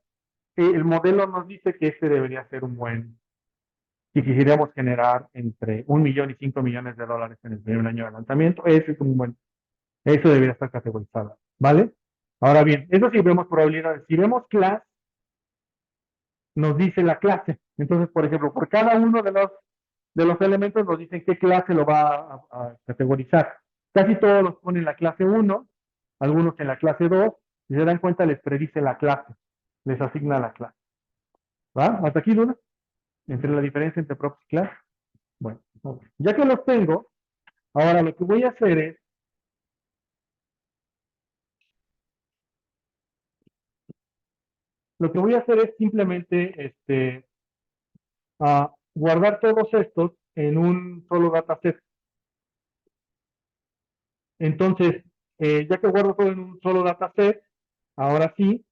Speaker 1: el modelo nos dice que este debería ser un buen, si quisiéramos generar entre 1 millón y 5 millones de dólares en el primer año de lanzamiento, ese es un buen, eso debería estar categorizado, ¿vale? Ahora bien, eso sí vemos probabilidades. Si vemos class, nos dice la clase. Entonces, por ejemplo, por cada uno de los elementos nos dicen qué clase lo va a categorizar. Casi todos los ponen en la clase 1, algunos en la clase 2. Si se dan cuenta, les predice la clase, les asigna la clase. ¿Va? ¿Hasta aquí, Luna? Entre la diferencia entre props y class. Bueno, ya que los tengo, ahora lo que voy a hacer es simplemente guardar todos estos en un solo dataset. Entonces, ya que guardo todo en un solo dataset, ahora sí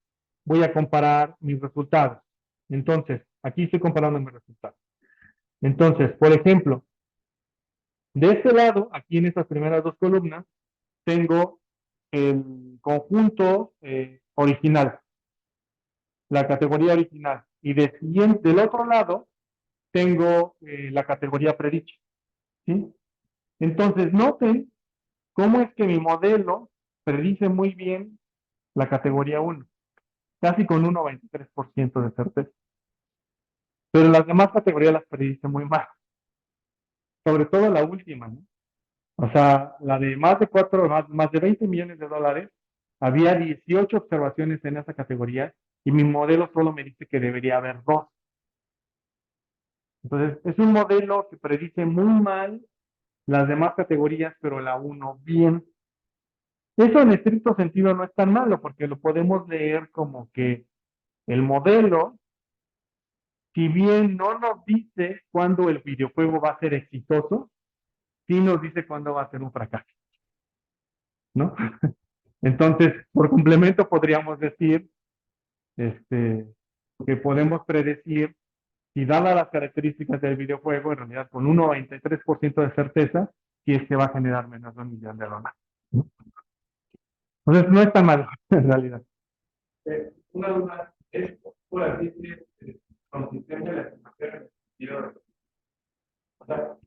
Speaker 1: voy a comparar mis resultados. Entonces, aquí estoy comparando mis resultados. Entonces, por ejemplo, de este lado, aquí en estas primeras dos columnas, tengo el conjunto original, la categoría original. Y del otro lado, tengo la categoría predicha. ¿Sí? Entonces, noten cómo es que mi modelo predice muy bien la categoría 1, casi con un 93% de certeza. Pero las demás categorías las predice muy mal, sobre todo la última, ¿no? O sea, la de más de 20 millones de dólares, había 18 observaciones en esa categoría y mi modelo solo me dice que debería haber 2. Entonces, es un modelo que predice muy mal las demás categorías, pero la 1 bien. Eso en estricto sentido no es tan malo, porque lo podemos leer como que el modelo, si bien no nos dice cuándo el videojuego va a ser exitoso, sí nos dice cuándo va a ser un fracaso, ¿no? Entonces, por complemento podríamos decir que podemos predecir si dadas las características del videojuego, en realidad con un 93% de certeza, si es que va a generar menos de $1 millón, ¿no? Entonces, no es tan malo, en realidad.
Speaker 2: Una duda es, por así decir, consistencia de la información en el sentido de, o sea,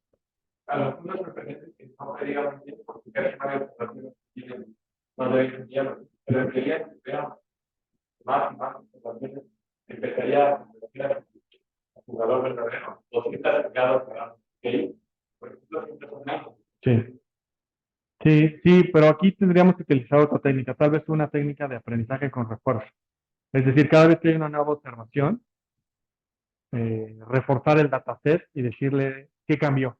Speaker 2: a los unos sorprendentes que no me digan muy bien, porque casi varias observaciones tienen, no deben enviarlo, pero en realidad, si veamos más y más observaciones, empezaría valor verdadero, 200 cargadas para ¿ok? Por ejemplo, siempre son menos.
Speaker 1: Sí. Sí, sí, pero aquí tendríamos que utilizar otra técnica, tal vez una técnica de aprendizaje con refuerzo. Es decir, cada vez que hay una nueva observación, reforzar el dataset y decirle qué cambió.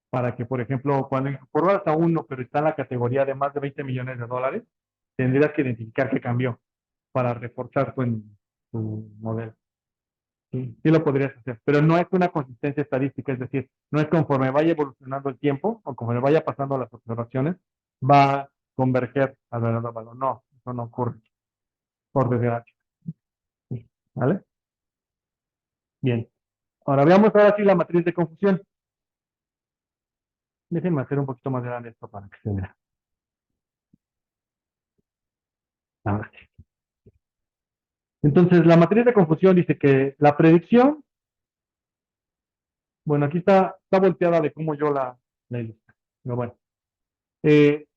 Speaker 1: Para que, por ejemplo, cuando incorporas a uno, pero está en la categoría de más de 20 millones de dólares, tendrías que identificar qué cambió para reforzar tu modelo. Sí, sí lo podrías hacer, pero no es una consistencia estadística, es decir, no es conforme vaya evolucionando el tiempo o conforme vaya pasando las observaciones, va a converger al verdadero valor. No, eso no ocurre, por desgracia. Sí, ¿vale? Bien. Ahora veamos ahora sí la matriz de confusión. Déjenme hacer un poquito más grande esto para que se vea. Ahora sí. Entonces, la matriz de confusión dice que la predicción, bueno, aquí está volteada de cómo yo la ilustro. Pero bueno,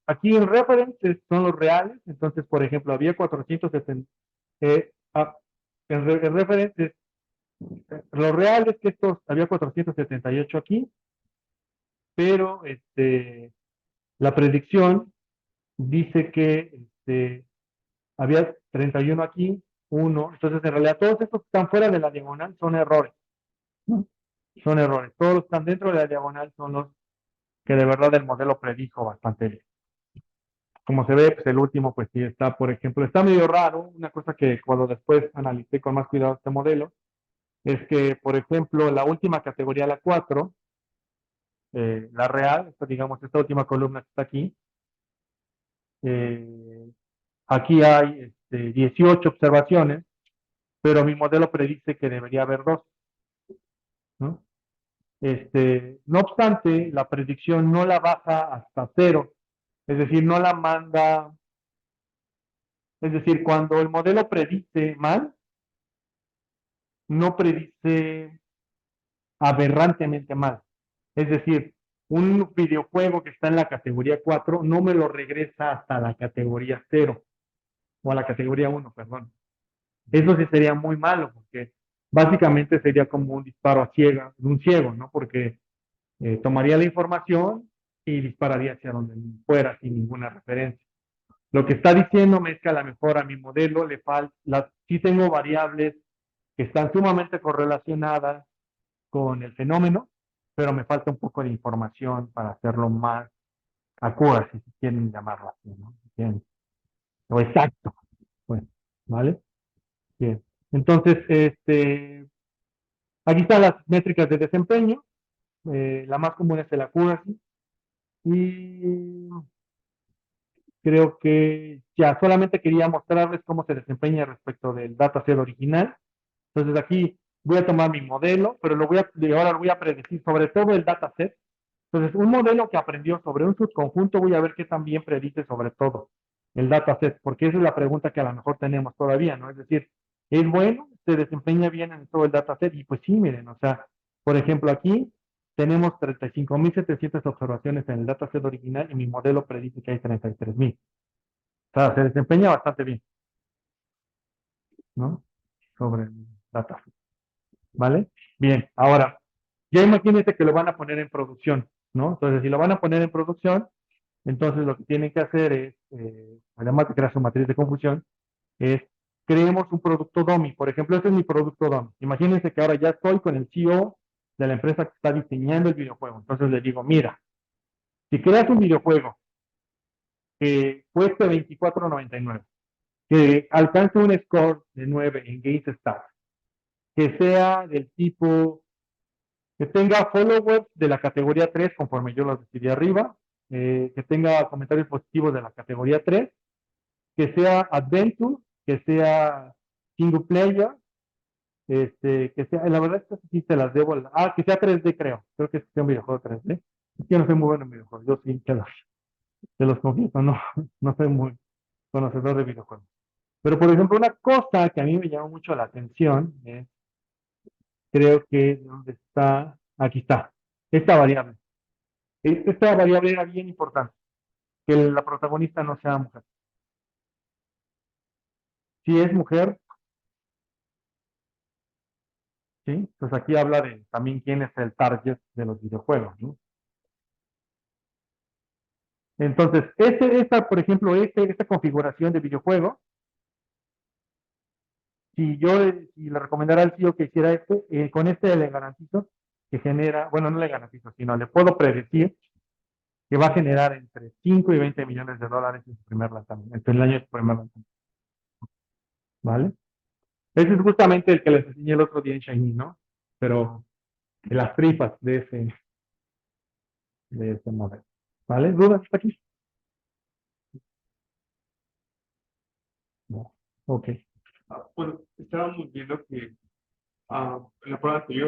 Speaker 1: aquí en references son los reales, entonces, por ejemplo, había 470, en referencias, lo real es que había 478 aquí, pero la predicción dice que había 31 aquí, uno, entonces en realidad todos estos que están fuera de la diagonal son errores, ¿no? Son errores, todos los que están dentro de la diagonal son los que de verdad el modelo predijo bastante bien. Como se ve, pues el último, pues sí está, por ejemplo, está medio raro, una cosa que cuando después analicé con más cuidado este modelo, es que, por ejemplo, la última categoría, la 4, la real, digamos, esta última columna que está aquí, eh, aquí hay 18 observaciones, pero mi modelo predice que debería haber dos, ¿no? No obstante, la predicción no la baja hasta cero, es decir, no la manda, es decir, cuando el modelo predice mal, no predice aberrantemente mal. Es decir, un videojuego que está en la categoría 4 no me lo regresa hasta la categoría 0 o a la categoría 1, perdón. Eso sí sería muy malo porque básicamente sería como un disparo a ciega, un ciego, ¿no? Porque tomaría la información y dispararía hacia donde fuera sin ninguna referencia. Lo que está diciéndome es que a lo mejor a mi modelo le falta, sí tengo variables que están sumamente correlacionadas con el fenómeno, pero me falta un poco de información para hacerlo más accuracy, si quieren llamarlo así, ¿no? Si quieren, o exacto, pues, ¿vale? Bien. Entonces, aquí están las métricas de desempeño. La más común es el accuracy. Y creo que ya solamente quería mostrarles cómo se desempeña respecto del dataset original. Entonces aquí voy a tomar mi modelo, pero ahora lo voy a predecir sobre todo el dataset. Entonces, un modelo que aprendió sobre un subconjunto, voy a ver qué también predice sobre todo el dataset, porque esa es la pregunta que a lo mejor tenemos todavía, ¿no? Es decir, ¿es bueno? ¿Se desempeña bien en todo el dataset? Y pues sí, miren, o sea, por ejemplo, aquí tenemos 35.700 observaciones en el dataset original y mi modelo predice que hay 33.000. O sea, se desempeña bastante bien, ¿no? Sobre el dataset, ¿vale? Bien, ahora, ya imagínense que lo van a poner en producción, ¿no? Entonces, si lo van a poner en producción, entonces lo que tienen que hacer es, además de crear su matriz de confusión, es creemos un producto dummy. Por ejemplo, este es mi producto dummy. Imagínense que ahora ya estoy con el CEO de la empresa que está diseñando el videojuego. Entonces le digo, mira, si creas un videojuego que cueste 24.99, que alcance un score de 9 en GameStar, que sea del tipo, que tenga followers de la categoría 3, conforme yo los decidí arriba, que tenga comentarios positivos de la categoría 3, que sea adventure, que sea single player, que sea, la verdad es que sí te las debo, que sea 3D creo que sea un videojuego 3D. Yo no soy muy bueno en videojuegos, yo sí te los confieso, no, no soy muy conocedor de videojuegos. Pero por ejemplo, una cosa que a mí me llamó mucho la atención es, creo que, ¿dónde está? Aquí está, esta variable. Esta variable era bien importante, que la protagonista no sea mujer. Si es mujer, ¿sí? Entonces aquí habla de también quién es el target de los videojuegos, ¿no? Entonces, por ejemplo, esta configuración de videojuego, si le recomendara al CEO que hiciera esto, con este le garantizo que genera, bueno, no le garantizo, sino le puedo predecir que va a generar entre 5 y 20 millones de dólares en su primer lanzamiento, en el año de su primer lanzamiento, ¿vale? Ese es justamente el que les enseñé el otro día en Shiny, ¿no? Pero de las tripas de ese modelo, ¿vale? ¿Dudas hasta aquí? No. Ok.
Speaker 2: Bueno, estábamos viendo que en la prueba anterior